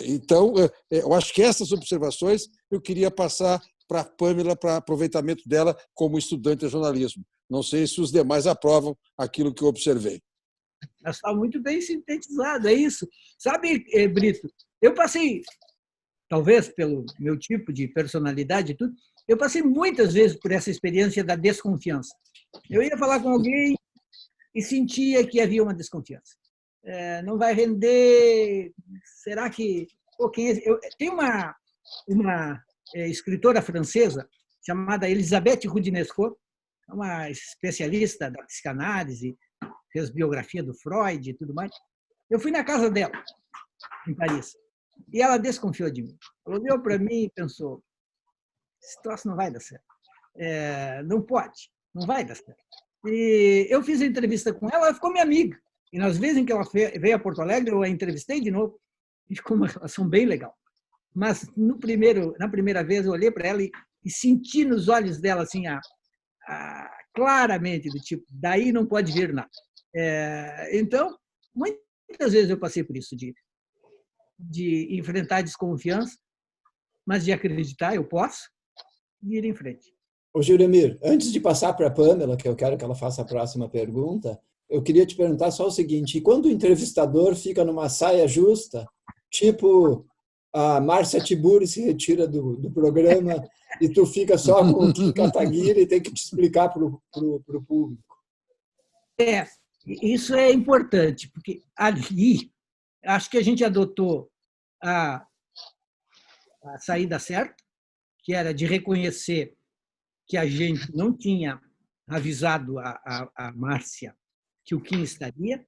Então, eu acho que essas observações eu queria passar para a Pamela, para aproveitamento dela como estudante de jornalismo. Não sei se os demais aprovam aquilo que eu observei. Está muito bem sintetizado, é isso. Sabe, Brito, eu passei, talvez pelo meu tipo de personalidade e tudo, eu passei muitas vezes por essa experiência da desconfiança. Eu ia falar com alguém e sentia que havia uma desconfiança. Não vai render, será que... Tem uma escritora francesa chamada Elisabeth Roudinesco, uma especialista da psicanálise, fez biografia do Freud e tudo mais. Eu fui na casa dela, em Paris, e ela desconfiou de mim. Ela olhou para mim e pensou, esse troço não vai dar certo. Não pode, não vai dar certo. E eu fiz a entrevista com ela, ela ficou minha amiga. E nas vezes em que ela veio a Porto Alegre, eu a entrevistei de novo, e ficou uma relação bem legal. Mas na primeira vez eu olhei para ela e senti nos olhos dela assim, claramente, do tipo, daí não pode vir nada. Então, muitas vezes eu passei por isso, de enfrentar a desconfiança, mas de acreditar, eu posso, e ir em frente. Ô, Juremir, antes de passar para a Pamela, que eu quero que ela faça a próxima pergunta, eu queria te perguntar só o seguinte, e quando o entrevistador fica numa saia justa, tipo a Márcia Tiburi se retira do programa e tu fica só com o Kim Kataguiri e tem que te explicar para o público? Isso é importante, porque ali acho que a gente adotou a saída certa, que era de reconhecer que a gente não tinha avisado a Márcia que o Kim estaria,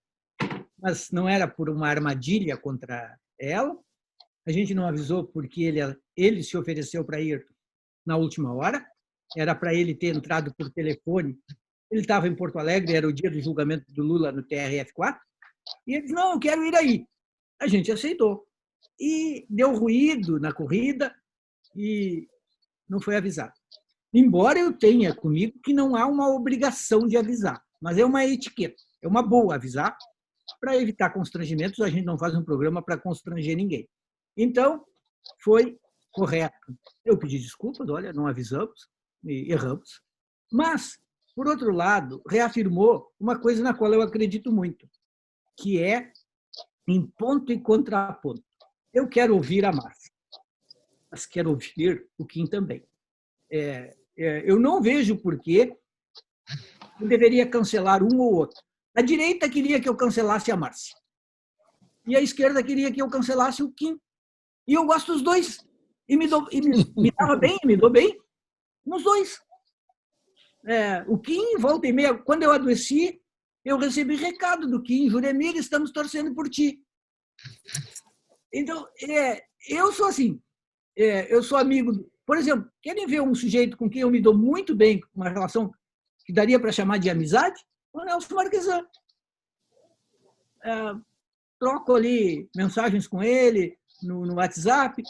mas não era por uma armadilha contra ela. A gente não avisou porque ele se ofereceu para ir na última hora, era para ele ter entrado por telefone. Ele estava em Porto Alegre, era o dia do julgamento do Lula no TRF4, e ele disse, não, eu quero ir aí. A gente aceitou. E deu ruído na corrida e não foi avisado. Embora eu tenha comigo que não há uma obrigação de avisar, mas é uma etiqueta. É uma boa avisar, para evitar constrangimentos, a gente não faz um programa para constranger ninguém. Então, foi correto. Eu pedi desculpas, olha, não avisamos, e erramos. Mas, por outro lado, reafirmou uma coisa na qual eu acredito muito, que é em ponto e contraponto. Eu quero ouvir a Márcia, mas quero ouvir o Kim também. Eu não vejo por que eu deveria cancelar um ou outro. A direita queria que eu cancelasse a Márcia. E a esquerda queria que eu cancelasse o Kim. E eu gosto dos dois. E me dava bem, me dou bem nos dois. O Kim, volta e meia, quando eu adoeci, eu recebi recado do Kim: Juremir, estamos torcendo por ti. Então, eu sou assim. Eu sou amigo. Por exemplo, querem ver um sujeito com quem eu me dou muito bem, uma relação que daria para chamar de amizade? O Nelson Marquesan. Troco ali mensagens com ele no WhatsApp,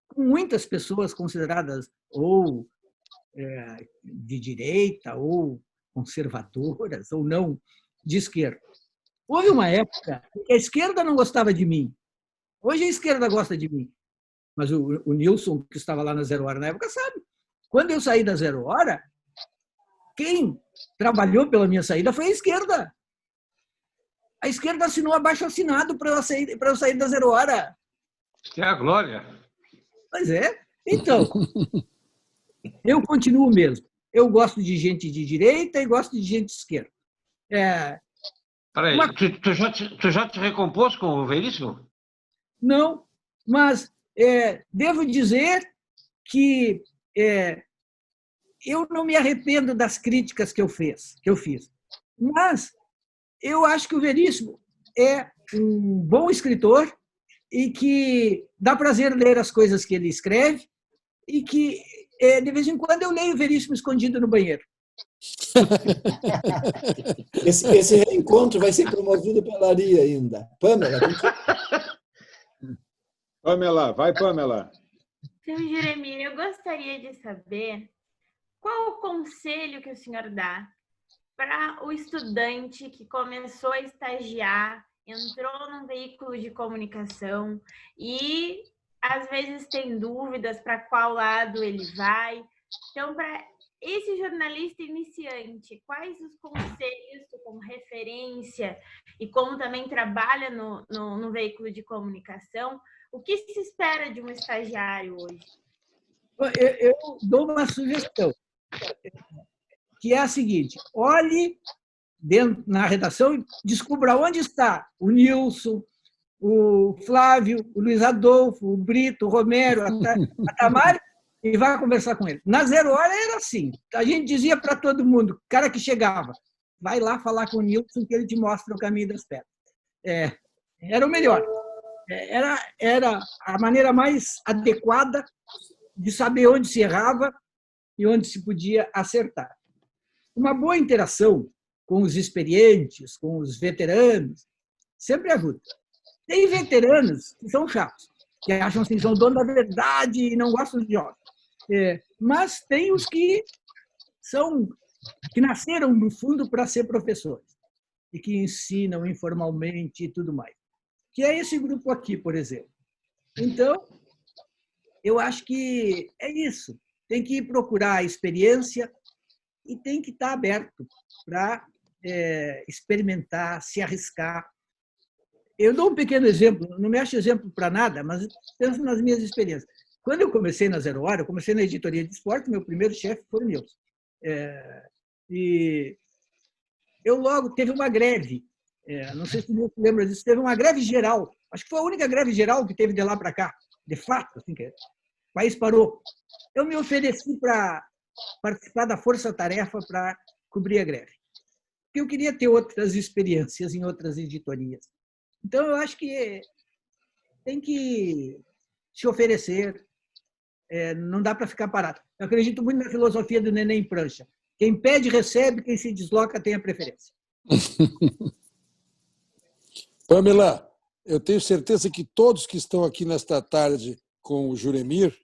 com muitas pessoas consideradas ou de direita, ou conservadoras, ou não de esquerda. Houve uma época em que a esquerda não gostava de mim. Hoje a esquerda gosta de mim. Mas o Nilson, que estava lá na Zero Hora na época, sabe. Quando eu saí da Zero Hora, quem trabalhou pela minha saída foi a esquerda. A esquerda assinou abaixo-assinado para eu sair da Zero Hora. Que é a glória. Pois é. Então, eu continuo mesmo. Eu gosto de gente de direita e gosto de gente de esquerda. Peraí, tu já te recompôs com o Veríssimo? Não, mas devo dizer que eu não me arrependo das críticas que eu fiz. Mas eu acho que o Veríssimo é um bom escritor e que dá prazer ler as coisas que ele escreve e que, de vez em quando, eu leio o Veríssimo escondido no banheiro. Esse reencontro vai ser promovido pela Ari ainda. Pamela. Pamela, vai, Pamela. Seu Juremir, eu gostaria de saber qual o conselho que o senhor dá para o estudante que começou a estagiar, entrou num veículo de comunicação e, às vezes, tem dúvidas para qual lado ele vai. Então, para esse jornalista iniciante, quais os conselhos, como referência, e como também trabalha no veículo de comunicação, o que se espera de um estagiário hoje? Eu dou uma sugestão, que é a seguinte: olhe na redação e descubra onde está o Nilson, o Flávio, o Luiz Adolfo, o Brito, o Romero, a Tamara, e vá conversar com ele. Na Zero Hora era assim. A gente dizia para todo mundo, cara que chegava, vai lá falar com o Nilson que ele te mostra o caminho das pedras. Era o melhor. Era a maneira mais adequada de saber onde se errava e onde se podia acertar. Uma boa interação com os experientes, com os veteranos, sempre ajuda. Tem veteranos que são chatos, que acham que são donos da verdade e não gostam de jovens. Mas tem os que nasceram, no fundo, para ser professores e que ensinam informalmente e tudo mais. Que é esse grupo aqui, por exemplo. Então, eu acho que é isso. Tem que procurar a experiência e tem que estar aberto para experimentar, se arriscar. Eu dou um pequeno exemplo, não me acho exemplo para nada, mas penso nas minhas experiências. Quando eu comecei na Zero Hora, eu comecei na editoria de esporte, meu primeiro chefe foi o Nilson. E eu logo teve uma greve, não sei se você lembra disso, teve uma greve geral, acho que foi a única greve geral que teve de lá para cá, de fato, assim, que o país parou. Eu me ofereci para participar da força-tarefa para cobrir a greve, porque eu queria ter outras experiências em outras editorias. Então, eu acho que tem que se oferecer, não dá para ficar parado. Eu acredito muito na filosofia do neném prancha. Quem pede, recebe, quem se desloca tem a preferência. Pamela, eu tenho certeza que todos que estão aqui nesta tarde com o Juremir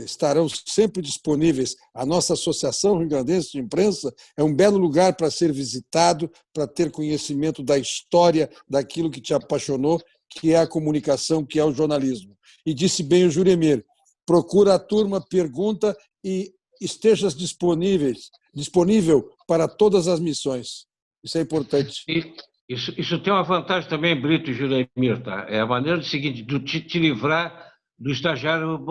estarão sempre disponíveis. A nossa Associação Rio Grandense de Imprensa é um belo lugar para ser visitado, para ter conhecimento da história, daquilo que te apaixonou, que é a comunicação, que é o jornalismo. E disse bem o Juremir, procura a turma, pergunta e estejas disponível para todas as missões. Isso é importante. Isso tem uma vantagem também, Brito e Juremir, tá? É a maneira do seguinte, de te livrar do estagiário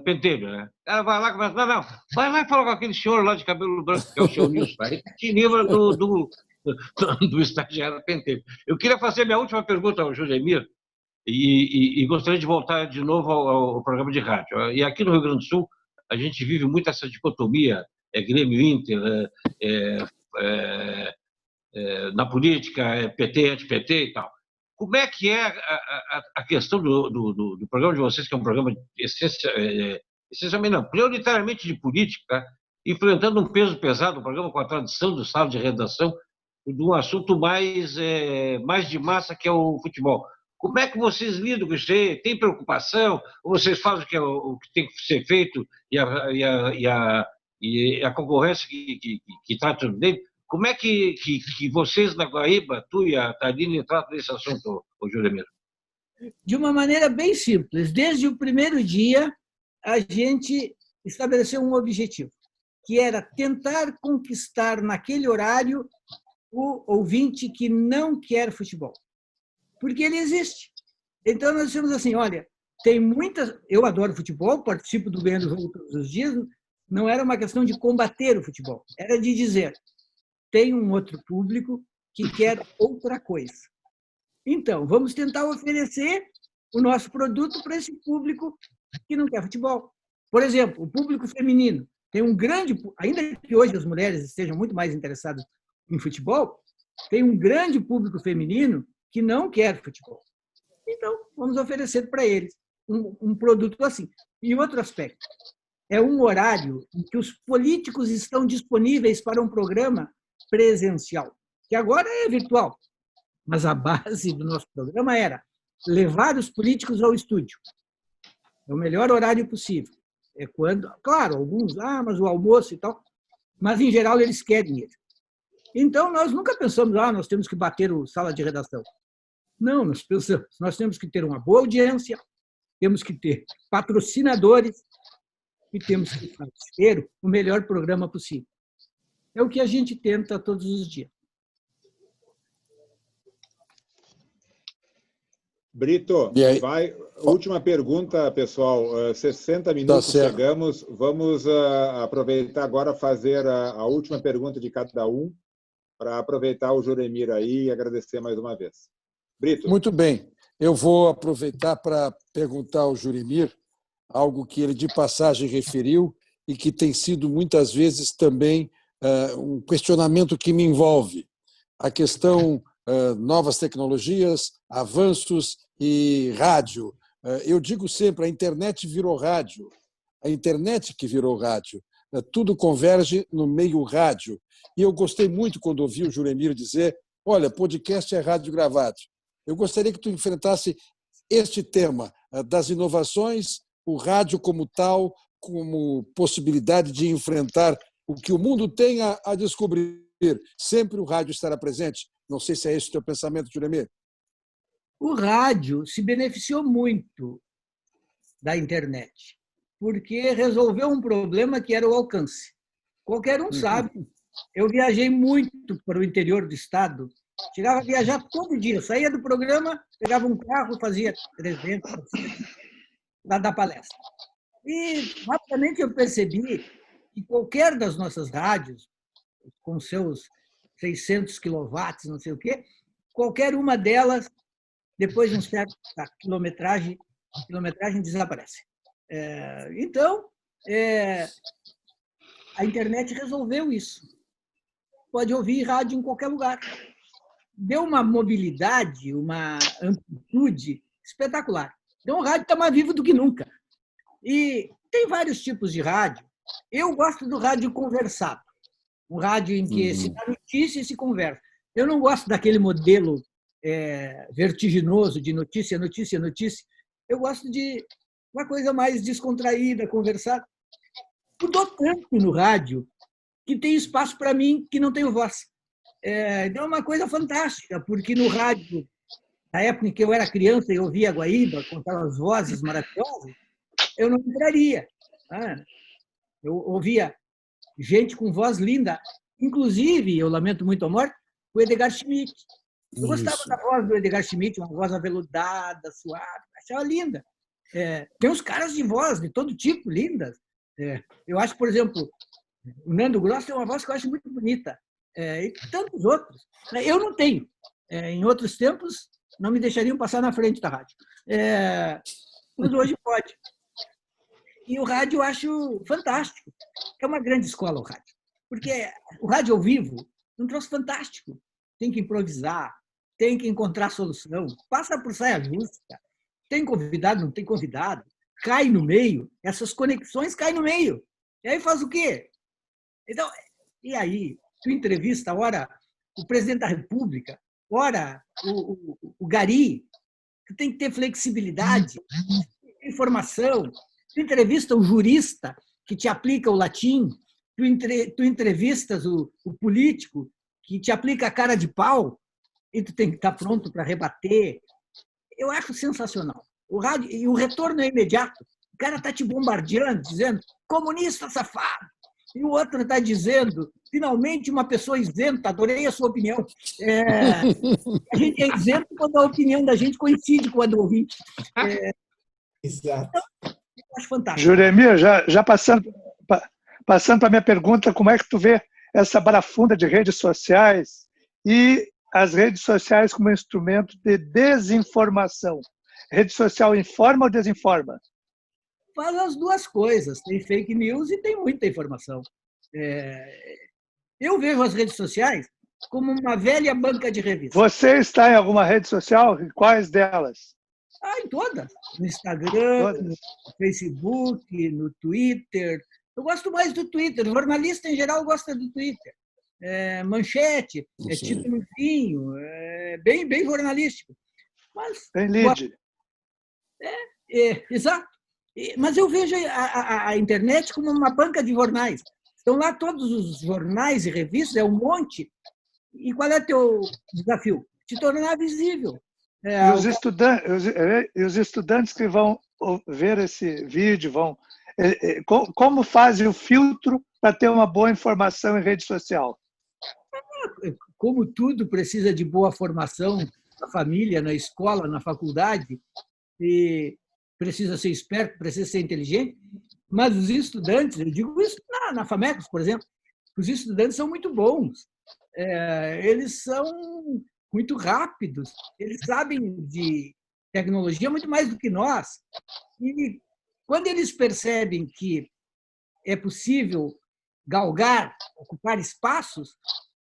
pentelho, né? O cara vai lá e começa, não, vai lá e fala com aquele senhor lá de cabelo branco, que é o senhor Nilson, aí te livra do estagiário pentelho. Eu queria fazer minha última pergunta ao Juremir, e gostaria de voltar de novo ao programa de rádio. E aqui no Rio Grande do Sul, a gente vive muito essa dicotomia, Grêmio Inter, na política, PT, anti-PT e tal. Como é que é a questão do programa de vocês, que é um programa essencialmente, não, prioritariamente de política, enfrentando um peso pesado, um programa com a tradição do sala de redação, de um assunto mais de massa, que é o futebol. Como é que vocês lidam com isso aí? Tem preocupação? Ou vocês fazem o que tem que ser feito e a concorrência que trata dele? Como é que vocês na Guaíba, tu e a Thaline, tratam desse assunto, Juremir? De uma maneira bem simples. Desde o primeiro dia, a gente estabeleceu um objetivo, que era tentar conquistar naquele horário o ouvinte que não quer futebol. Porque ele existe. Então, nós dissemos assim, olha, tem muitas... Eu adoro futebol, participo do Ganhando o Jogo todos os dias, não era uma questão de combater o futebol, era de dizer, tem um outro público que quer outra coisa. Então, vamos tentar oferecer o nosso produto para esse público que não quer futebol. Por exemplo, o público feminino tem um grande... Ainda que hoje as mulheres estejam muito mais interessadas em futebol, tem um grande público feminino que não quer futebol. Então, vamos oferecer para eles um produto assim. E outro aspecto, é um horário em que os políticos estão disponíveis para um programa presencial, que agora é virtual. Mas a base do nosso programa era levar os políticos ao estúdio. É o melhor horário possível. É quando, claro, alguns, mas o almoço e tal, mas em geral eles querem ir. Então nós nunca pensamos, nós temos que bater o sala de redação. Não, nós pensamos, nós temos que ter uma boa audiência, temos que ter patrocinadores e temos que fazer o melhor programa possível. É o que a gente tenta todos os dias. Brito, última pergunta, pessoal. 60 minutos chegamos. Vamos aproveitar agora fazer a última pergunta de cada um, para aproveitar o Juremir aí e agradecer mais uma vez. Brito. Muito bem. Eu vou aproveitar para perguntar ao Juremir algo que ele de passagem referiu e que tem sido muitas vezes também um questionamento que me envolve. A questão novas tecnologias, avanços e rádio. Eu digo sempre, a internet virou rádio. A internet que virou rádio. Tudo converge no meio rádio. E eu gostei muito quando ouvi o Juremir dizer, olha, podcast é rádio gravado. Eu gostaria que tu enfrentasse este tema das inovações, o rádio como tal, como possibilidade de enfrentar o que o mundo tem a descobrir. Sempre o rádio estará presente. Não sei se é esse o teu pensamento, Juremir. O rádio se beneficiou muito da internet, porque resolveu um problema que era o alcance. Qualquer um sabe. Eu viajei muito para o interior do estado, chegava a viajar todo dia, saía do programa, pegava um carro, fazia 300, lá da palestra. E rapidamente eu percebi que qualquer das nossas rádios, com seus 600 quilowatts, não sei o quê, qualquer uma delas, depois de um certo quilometragem desaparece. Então, a internet resolveu isso. Pode ouvir rádio em qualquer lugar. Deu uma mobilidade, uma amplitude espetacular. Então, o rádio está mais vivo do que nunca. E tem vários tipos de rádio. Eu gosto do rádio conversado. Um rádio em que se dá notícia e se conversa. Eu não gosto daquele modelo vertiginoso de notícia, notícia, notícia. Eu gosto de uma coisa mais descontraída, conversada. Mudou tanto no rádio que tem espaço para mim que não tenho voz. Então é uma coisa fantástica, porque no rádio, na época em que eu era criança e ouvia a Guaíba com aquelas vozes maravilhosas, eu não entraria. Eu ouvia gente com voz linda, inclusive, eu lamento muito a morte, o Edgar Schmidt. Eu gostava da voz do Edgar Schmidt, uma voz aveludada, suave, achava linda. Tem uns caras de voz de todo tipo, lindas. Eu acho, por exemplo, o Nando Gross tem uma voz que eu acho muito bonita. E tantos outros. Eu não tenho. Em outros tempos, não me deixariam passar na frente da rádio. Mas hoje pode. E o rádio eu acho fantástico. É uma grande escola o rádio. Porque o rádio ao vivo é um troço fantástico. Tem que improvisar, tem que encontrar solução, passa por saia justa. Tem convidado, não tem convidado, cai no meio, essas conexões caem no meio. E aí faz o quê? Então, e aí, tu entrevista, ora, o presidente da República, ora, o Gari, tu tem que ter flexibilidade, informação, tu entrevista o jurista que te aplica o latim, tu entrevistas o político que te aplica a cara de pau e tu tem que estar pronto para rebater. Eu acho sensacional. O rádio, e o retorno é imediato. O cara está te bombardeando, dizendo comunista safado. E o outro está dizendo, finalmente uma pessoa isenta, adorei a sua opinião. A gente é isento quando a opinião da gente coincide com a do ouvinte. Exato. Então, eu acho fantástico. Juremir, já passando para a minha pergunta, como é que tu vê essa barafunda de redes sociais e as redes sociais como instrumento de desinformação? Rede social informa ou desinforma? Faz as duas coisas. Tem fake news e tem muita informação. Eu vejo as redes sociais como uma velha banca de revistas. Você está em alguma rede social? Quais delas? Em todas. No Instagram, no Facebook, no Twitter. Eu gosto mais do Twitter. O jornalista, em geral, gosta do Twitter. Manchete, titulozinho, bem jornalístico. Mas, tem lead. Exato. Mas eu vejo a internet como uma banca de jornais. Estão lá todos os jornais e revistas, é um monte. E qual é o teu desafio? Te tornar visível. E os estudantes que vão ver esse vídeo, como fazem o filtro para ter uma boa informação em rede social? Como tudo precisa de boa formação na família, na escola, na faculdade, e precisa ser esperto, precisa ser inteligente, mas os estudantes, eu digo isso na FAMECOS, por exemplo, os estudantes são muito bons, eles são muito rápidos, eles sabem de tecnologia muito mais do que nós, e quando eles percebem que é possível galgar, ocupar espaços,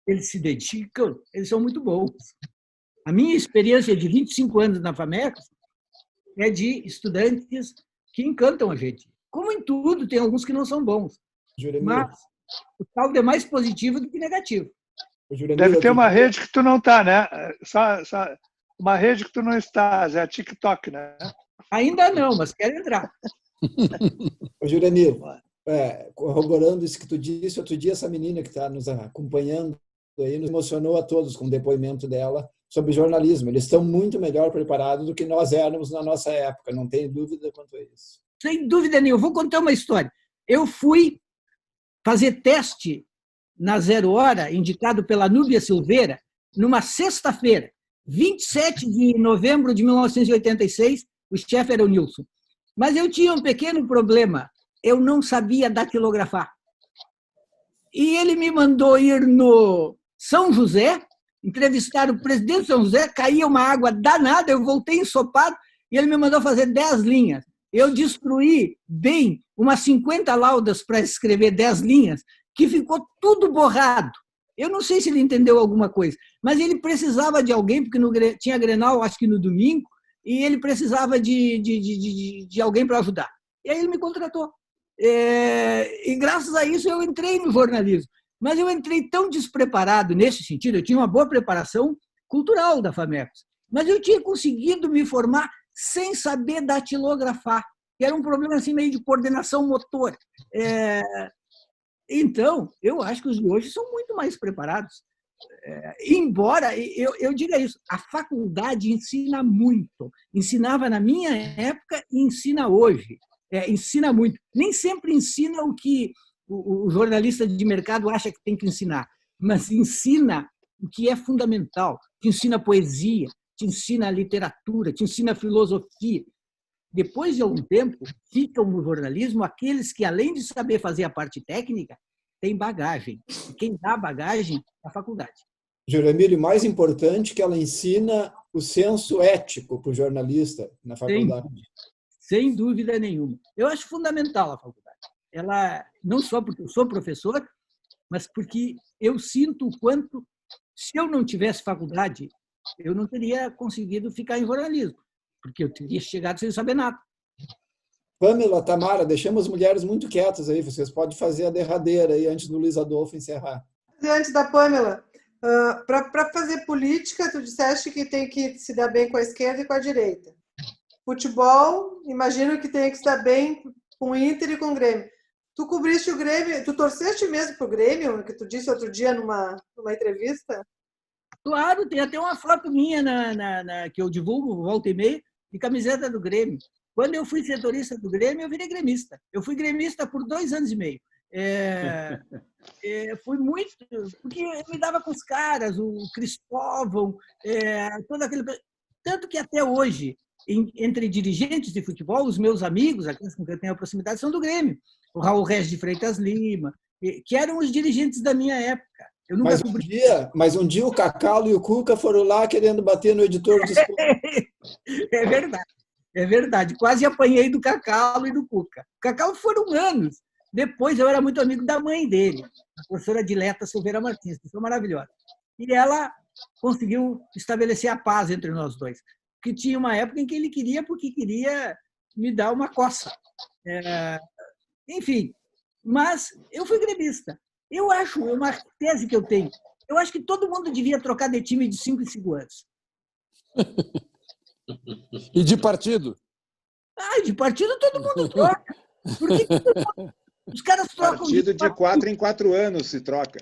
eles se dedicam, eles são muito bons. A minha experiência de 25 anos na FAMECOS é de estudantes que encantam a gente. Como em tudo, tem alguns que não são bons. Mas o saldo é mais positivo do que negativo. Deve ter uma rede que tu não está, né? Só uma rede que tu não está, é a TikTok, né? Ainda não, mas quero entrar. Juranir, corroborando isso que tu disse, outro dia essa menina que está nos acompanhando aí nos emocionou a todos com o depoimento dela sobre jornalismo. Eles estão muito melhor preparados do que nós éramos na nossa época, não tenho dúvida quanto a isso. Sem dúvida nenhuma. Vou contar uma história. Eu fui fazer teste na Zero Hora, indicado pela Núbia Silveira, numa sexta-feira, 27 de novembro de 1986, o chefe era o Nilson. Mas eu tinha um pequeno problema, eu não sabia datilografar. E ele me mandou ir no São José, entrevistar o presidente de São José, caía uma água danada, eu voltei ensopado, e ele me mandou fazer 10 linhas. Eu destruí bem umas 50 laudas para escrever 10 linhas, que ficou tudo borrado. Eu não sei se ele entendeu alguma coisa, mas ele precisava de alguém, porque tinha Grenal, acho que no domingo, e ele precisava de alguém para ajudar. E aí ele me contratou. E graças a isso eu entrei no jornalismo. Mas eu entrei tão despreparado nesse sentido, eu tinha uma boa preparação cultural da FAMECOS, mas eu tinha conseguido me formar sem saber datilografar. que era um problema assim, meio de coordenação motor. Então, eu acho que os de hoje são muito mais preparados. Embora eu diga isso, a faculdade ensina muito. Ensinava na minha época e ensina hoje. Ensina muito. Nem sempre ensina o que o jornalista de mercado acha que tem que ensinar, mas ensina o que é fundamental. Te ensina poesia, te ensina literatura, te ensina filosofia. Depois de algum tempo, ficam no jornalismo aqueles que, além de saber fazer a parte técnica, têm bagagem. E quem dá bagagem é a faculdade. Juremir, e mais importante, que ela ensina o senso ético para o jornalista na faculdade. Sem dúvida nenhuma. Eu acho fundamental a faculdade. Ela, não só porque eu sou professor, mas porque eu sinto o quanto, se eu não tivesse faculdade, eu não teria conseguido ficar em jornalismo, porque eu teria chegado sem saber nada. Pamela, Tamara, deixamos as mulheres muito quietas aí. Vocês podem fazer a derradeira aí antes do Luiz Adolfo encerrar. Antes da Pamela, para fazer política, tu disseste que tem que se dar bem com a esquerda e com a direita. Futebol, imagino que tem que se dar bem com o Inter e com o Grêmio. Tu cobriste o Grêmio, tu torceste mesmo para o Grêmio, que tu disse outro dia numa entrevista? Claro, tem até uma foto minha que eu divulgo, volta e meia, de camiseta do Grêmio. Quando eu fui setorista do Grêmio, eu virei gremista. Eu fui gremista por 2 anos e meio. Fui muito, porque eu me dava com os caras, o Cristóvão, todo aquele... Tanto que até hoje, entre dirigentes de futebol, os meus amigos, aqueles com quem eu tenho a proximidade, são do Grêmio. O Raul Regis de Freitas Lima, que eram os dirigentes da minha época. Eu nunca mas um dia o Cacalo e o Cuca foram lá querendo bater no editor de esporte. É verdade. É verdade. Quase apanhei do Cacalo e do Cuca. O Cacalo foram anos. Depois eu era muito amigo da mãe dele, a professora Dileta Silveira Martins, que foi maravilhosa. E ela conseguiu estabelecer a paz entre nós dois. Que tinha uma época em que ele porque queria me dar uma coça. Enfim, mas eu fui gremista. Eu acho, é uma tese que eu tenho, eu acho que todo mundo devia trocar de time de 5 em 5 anos. E de partido? De partido todo mundo troca. Porque os caras trocam... Partido de 4 em 4 anos se troca.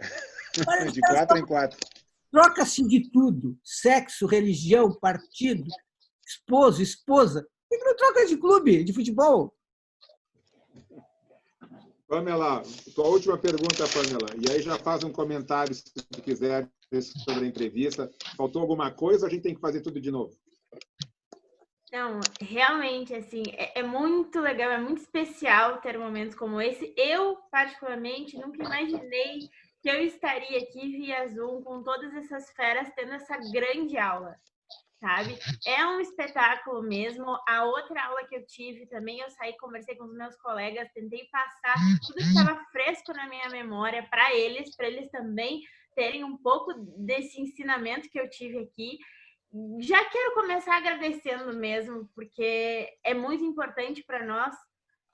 De 4 em 4. Troca-se de tudo. Sexo, religião, partido, esposo, esposa. Por que não troca de clube, de futebol? Pamela, tua última pergunta, Pamela. E aí já faz um comentário, se tu quiser, sobre a entrevista. Faltou alguma coisa ou a gente tem que fazer tudo de novo? Não, realmente, assim, é muito legal, é muito especial ter momentos como esse. Eu, particularmente, nunca imaginei que eu estaria aqui via Zoom com todas essas feras tendo essa grande aula, sabe? É um espetáculo mesmo. A outra aula que eu tive também, eu saí, conversei com os meus colegas, tentei passar tudo que estava fresco na minha memória para eles também terem um pouco desse ensinamento que eu tive aqui. Já quero começar agradecendo mesmo, porque é muito importante para nós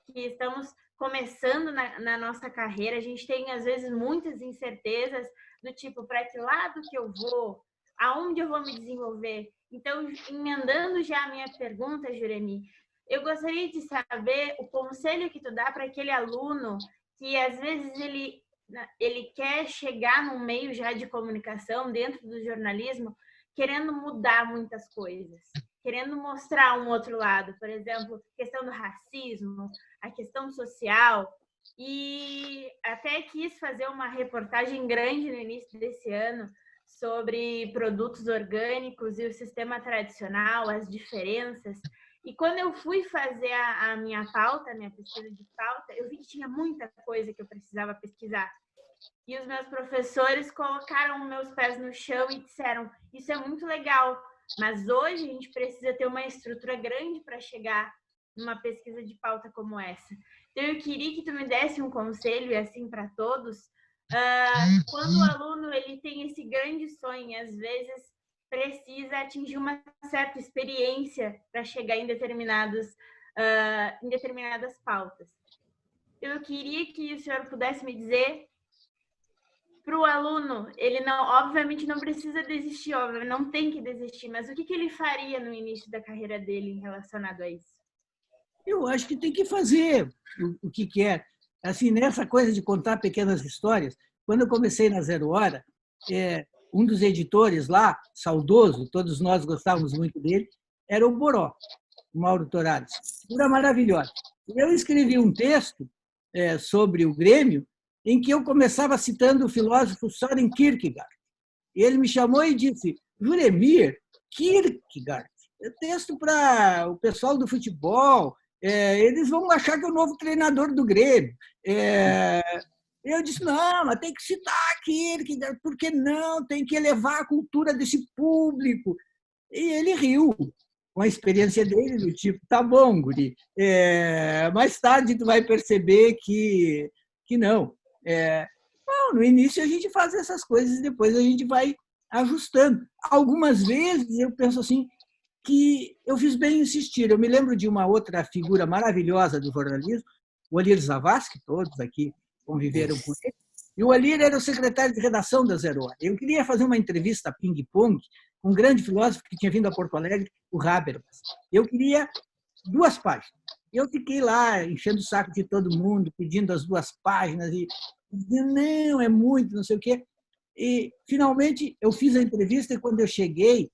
que estamos começando na nossa carreira. A gente tem, às vezes, muitas incertezas do tipo, para que lado que eu vou? Aonde eu vou me desenvolver? Então, emendando já a minha pergunta, Juremir, eu gostaria de saber o conselho que tu dá para aquele aluno que, às vezes, ele quer chegar num meio já de comunicação, dentro do jornalismo, querendo mudar muitas coisas, querendo mostrar um outro lado, por exemplo, a questão do racismo, a questão social, e até quis fazer uma reportagem grande no início desse ano sobre produtos orgânicos e o sistema tradicional, as diferenças. E quando eu fui fazer a minha pauta, a minha pesquisa de pauta, eu vi que tinha muita coisa que eu precisava pesquisar. E os meus professores colocaram meus pés no chão e disseram, isso é muito legal, mas hoje a gente precisa ter uma estrutura grande para chegar numa pesquisa de pauta como essa. Então, eu queria que tu me desse um conselho, e assim para todos, quando o aluno ele tem esse grande sonho, às vezes precisa atingir uma certa experiência para chegar em determinadas pautas. Eu queria que o senhor pudesse me dizer, para o aluno, ele não, obviamente não precisa desistir, não tem que desistir, mas o que ele faria no início da carreira dele relacionado a isso? Eu acho que tem que fazer o que quer. Assim, nessa coisa de contar pequenas histórias, quando eu comecei na Zero Hora, um dos editores lá, saudoso, todos nós gostávamos muito dele, era o Boró, o Mauro Torales. Figura maravilhosa. Eu escrevi um texto sobre o Grêmio, em que eu começava citando o filósofo Søren Kierkegaard. Ele me chamou e disse: Juremir, Kierkegaard, é texto para o pessoal do futebol, eles vão achar que é o novo treinador do Grêmio. Eu disse: não, mas tem que citar Kierkegaard, por que não? Tem que elevar a cultura desse público. E ele riu com a experiência dele, do tipo: tá bom, guri, mais tarde tu vai perceber que não. Bom, no início a gente faz essas coisas e depois a gente vai ajustando. Algumas vezes eu penso assim que eu fiz bem em insistir. Eu me lembro de uma outra figura maravilhosa do jornalismo, o Olir Zavascki, todos aqui conviveram com ele. E o Olir era o secretário de redação da Zero Hora. Eu queria fazer uma entrevista ping-pong com um grande filósofo que tinha vindo a Porto Alegre, o Habermas. Eu queria 2 páginas. Eu fiquei lá enchendo o saco de todo mundo, pedindo as 2 páginas e dizendo: não, é muito, não sei o quê. E, finalmente, eu fiz a entrevista e, quando eu cheguei,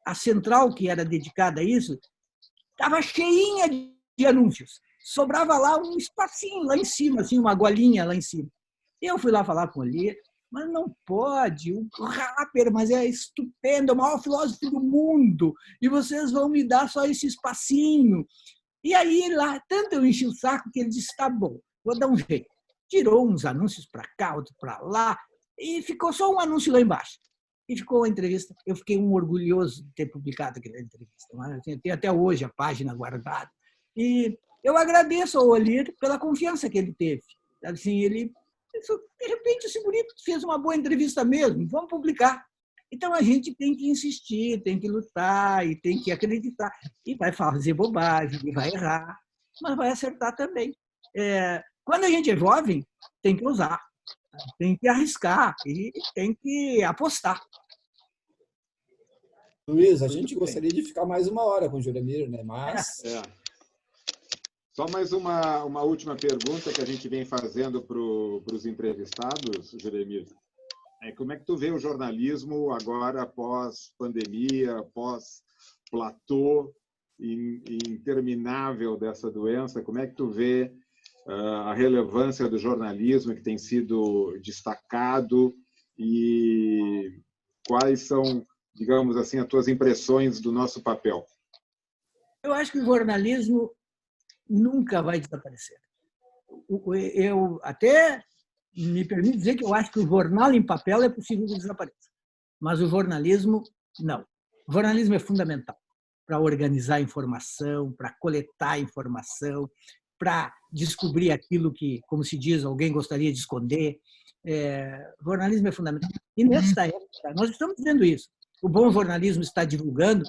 a central que era dedicada a isso estava cheinha de anúncios. Sobrava lá um espacinho lá em cima, assim, uma golinha lá em cima. Eu fui lá falar com ele: mas não pode, o Habermas é estupendo, é o maior filósofo do mundo, e vocês vão me dar só esse espacinho. E aí, lá, tanto eu enchi o saco que ele disse: tá bom, vou dar um jeito. Tirou uns anúncios para cá, outro para lá, e ficou só um anúncio lá embaixo. E ficou a entrevista. Eu fiquei orgulhoso de ter publicado aquela entrevista. Eu tenho até hoje a página guardada. E eu agradeço ao Olir pela confiança que ele teve. Assim, ele, de repente, esse bonito fez uma boa entrevista mesmo, vamos publicar. Então, a gente tem que insistir, tem que lutar e tem que acreditar. E vai fazer bobagem, e vai errar, mas vai acertar também. Quando a gente é jovem, tem que usar, tem que arriscar e tem que apostar. Luiz, a gente gostaria de ficar mais 1 hora com o Juremir, né? Mas... Só mais uma última pergunta que a gente vem fazendo para os entrevistados, Juremir. Como é que tu vê o jornalismo agora, pós-pandemia, pós-platô interminável dessa doença? Como é que tu vê a relevância do jornalismo que tem sido destacado e quais são, digamos assim, as tuas impressões do nosso papel? Eu acho que o jornalismo nunca vai desaparecer. Eu até me permito dizer que eu acho que o jornal em papel é possível que desapareça, mas o jornalismo, não. O jornalismo é fundamental para organizar a informação, para coletar a informação, para descobrir aquilo que, como se diz, alguém gostaria de esconder. O jornalismo é fundamental. E nesta época, nós estamos vendo isso. O bom jornalismo está divulgando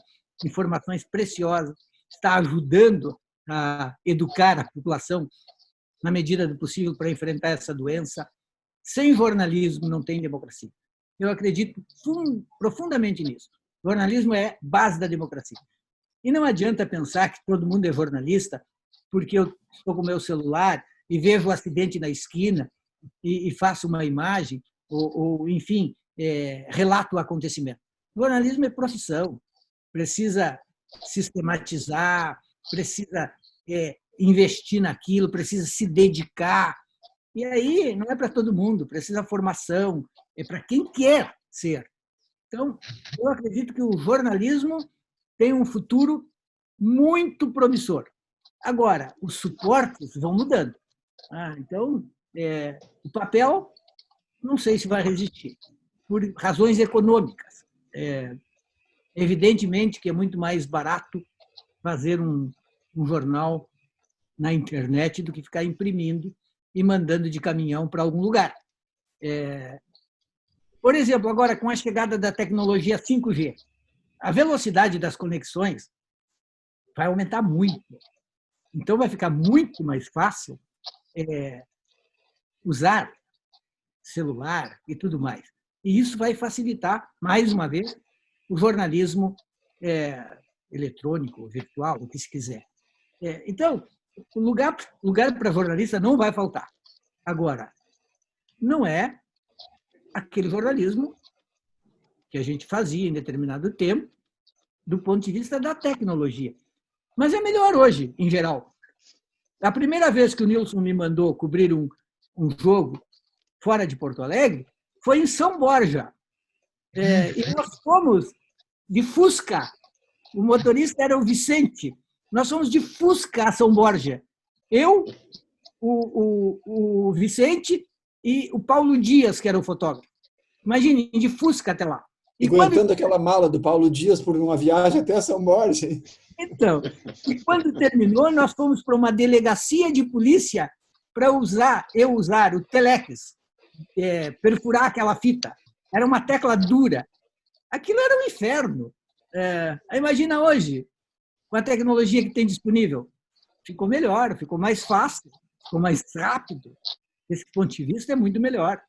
informações preciosas, está ajudando a educar a população na medida do possível para enfrentar essa doença. Sem jornalismo não tem democracia. Eu acredito profundamente nisso. O jornalismo é base da democracia. E não adianta pensar que todo mundo é jornalista porque eu estou com o meu celular e vejo o acidente na esquina e faço uma imagem ou enfim, relato o acontecimento. O jornalismo é profissão, precisa sistematizar, precisa investir naquilo, precisa se dedicar. E aí não é para todo mundo, precisa formação, é para quem quer ser. Então, eu acredito que o jornalismo tem um futuro muito promissor. Agora, os suportes vão mudando. Então, o papel, não sei se vai resistir, por razões econômicas. Evidentemente que é muito mais barato fazer um jornal na internet do que ficar imprimindo e mandando de caminhão para algum lugar. Por exemplo, agora com a chegada da tecnologia 5G, a velocidade das conexões vai aumentar muito. Então, vai ficar muito mais fácil usar celular e tudo mais. E isso vai facilitar, mais uma vez, o jornalismo eletrônico, virtual, o que se quiser. Então, lugar para jornalista não vai faltar. Agora, não é aquele jornalismo que a gente fazia em determinado tempo, do ponto de vista da tecnologia. Mas é melhor hoje, em geral. A primeira vez que o Nilson me mandou cobrir um jogo fora de Porto Alegre foi em São Borja. E nós fomos de Fusca. O motorista era o Vicente. Nós fomos de Fusca a São Borja. Eu, o Vicente e o Paulo Dias, que era o fotógrafo. Imagine, de Fusca até lá. E aguentando aquela mala do Paulo Dias por uma viagem até São Borja. Então, e quando terminou, nós fomos para uma delegacia de polícia para eu usar o telex, perfurar aquela fita. Era uma tecla dura. Aquilo era um inferno. Imagina hoje, com a tecnologia que tem disponível. Ficou melhor, ficou mais fácil, ficou mais rápido. Desse ponto de vista, é muito melhor.